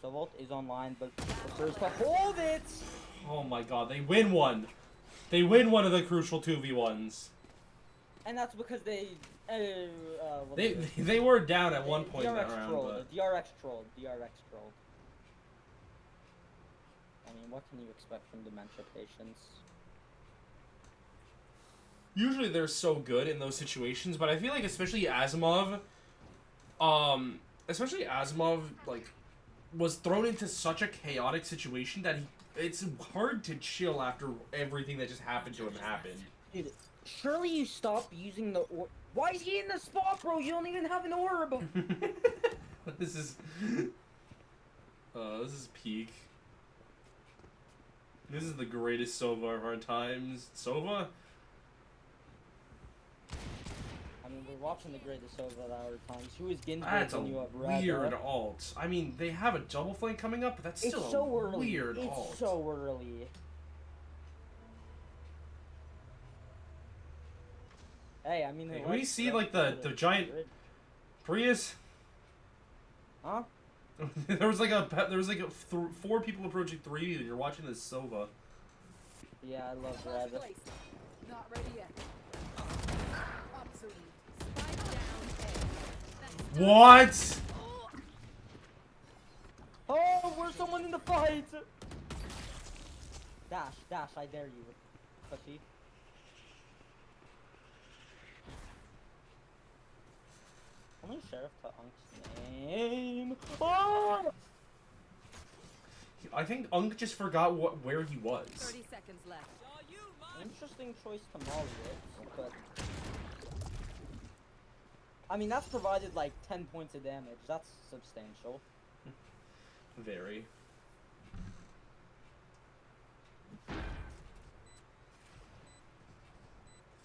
A: Sovolt is online, but prefers to hold it.
B: Oh my god, they win one. They win one of the crucial 2v1s.
A: And that's because they, what
B: They
A: is it?
B: they were down at one point in
A: DRX
B: that round,
A: trolled.
B: but
A: DRX trolled. DRX trolled. I mean, what can you expect from dementia patients?
B: usually they're so good in those situations. But I feel like especially Asimov, like was thrown into such a chaotic situation that it's hard to chill after everything that just happened to him happened.
A: Dude, surely you stop using the orb. Why is he in the spot, bro? You don't even have an orb.
B: This is peak. This is the greatest Sova of our times. Sova?
A: I mean, we're watching the greatest over our times. Who is Ginsburg
B: That's a
A: when you have red?
B: weird alt. I mean, they have a double flank coming up, but that's
A: It's
B: still
A: so
B: a
A: early.
B: weird
A: It's
B: alt.
A: so early. Hey, I mean,
B: Hey,
A: it
B: we
A: works,
B: see
A: right?
B: like the giant
A: Good.
B: Prius.
A: Huh?
B: there was like 4 people approaching 3, and you're watching this Sova.
A: Yeah, I love
C: Clutch
A: red.
C: placed. Not ready yet. Obsolete. Spike down A.
B: What?
A: Oh, where's someone in the fight? Dash, dash, I dare you. Pussy. Only Sheriff to Unk's name. Oh!
B: I think Unk just forgot where he was.
C: 30 seconds left.
A: Interesting choice to molly it, but I mean that's provided like 10 points of damage. That's substantial.
B: Very. What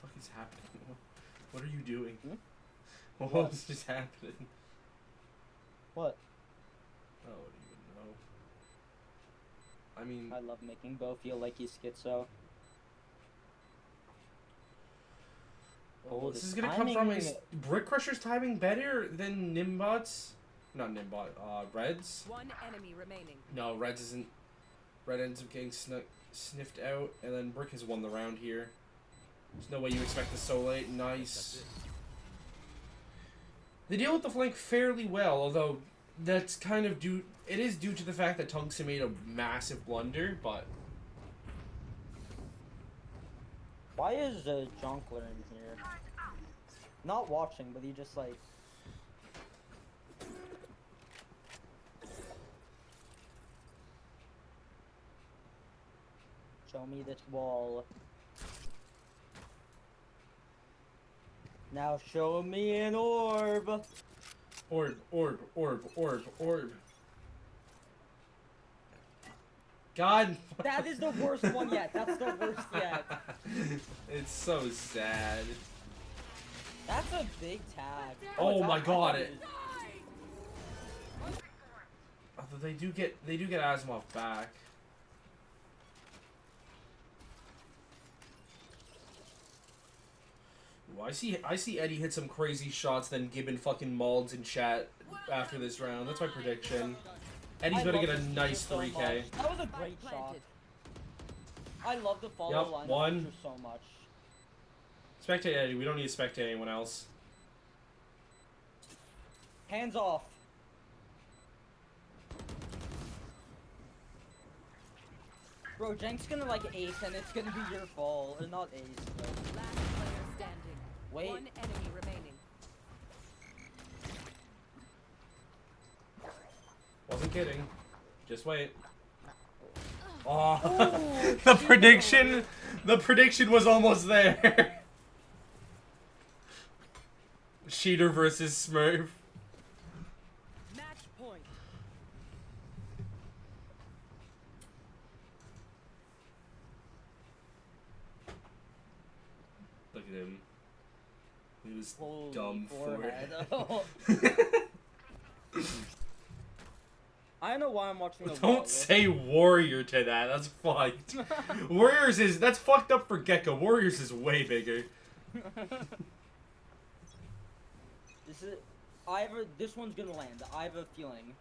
B: the fuck is happening? What are you doing?
A: Hmm?
B: What's just happening?
A: What?
B: I don't even know. I mean,
A: I love making Bo feel like he's schizo.
B: oh,
A: the
B: this is gonna come from
A: timing-
B: is Brick Crusher's timing better than Nimbot's? Not Nimbot, Red's?
C: One enemy remaining.
B: No, Red's isn't. Red ends up getting sniffed out, and then Brick has won the round here. There's no way you expect this so late. Nice. They deal with the flank fairly well, although that's kind of due. It is due to the fact that Tungsten made a massive blunder, but
A: Why is Jonkler in here? Not watching, but he just like. Show me this wall. Now show me an orb.
B: orb. God.
A: That is the worst one yet. That's the worst yet.
B: It's so sad.
A: That's a big tag.
B: Oh
A: it's
B: my
A: not-
B: God,
A: I
B: it- Although they do get Asimov back. Ooh, I see Eddie hit some crazy shots, then Gibbon fucking mauled in chat after this round. That's my prediction. Eddie's
A: I
B: gonna
A: love
B: get a
A: this
B: nice
A: feature so
B: 3K.
A: much. That was a great
C: Spike
A: shot.
C: planted.
A: I love the follow
B: Yup,
A: line
B: one.
A: feature so much.
B: Spectate Eddie. We don't need to spectate anyone else.
A: Hands off. Bro, Jenk's gonna like ace and it's gonna be your fault. Or not ace, but
C: Last player standing.
A: wait.
C: One enemy remaining.
B: Wasn't kidding. Just wait. Oh,
A: Ooh,
B: the prediction was almost there. Cheater versus Smurf.
C: Match point.
B: Look at him. He was
A: Holy
B: dumb
A: forehead.
B: for
A: I don't know why I'm watching the
B: Don't say warrior to that. That's fucked. That's fucked up for Gecko. Warriors is way bigger.
A: This one's gonna land. I have a feeling.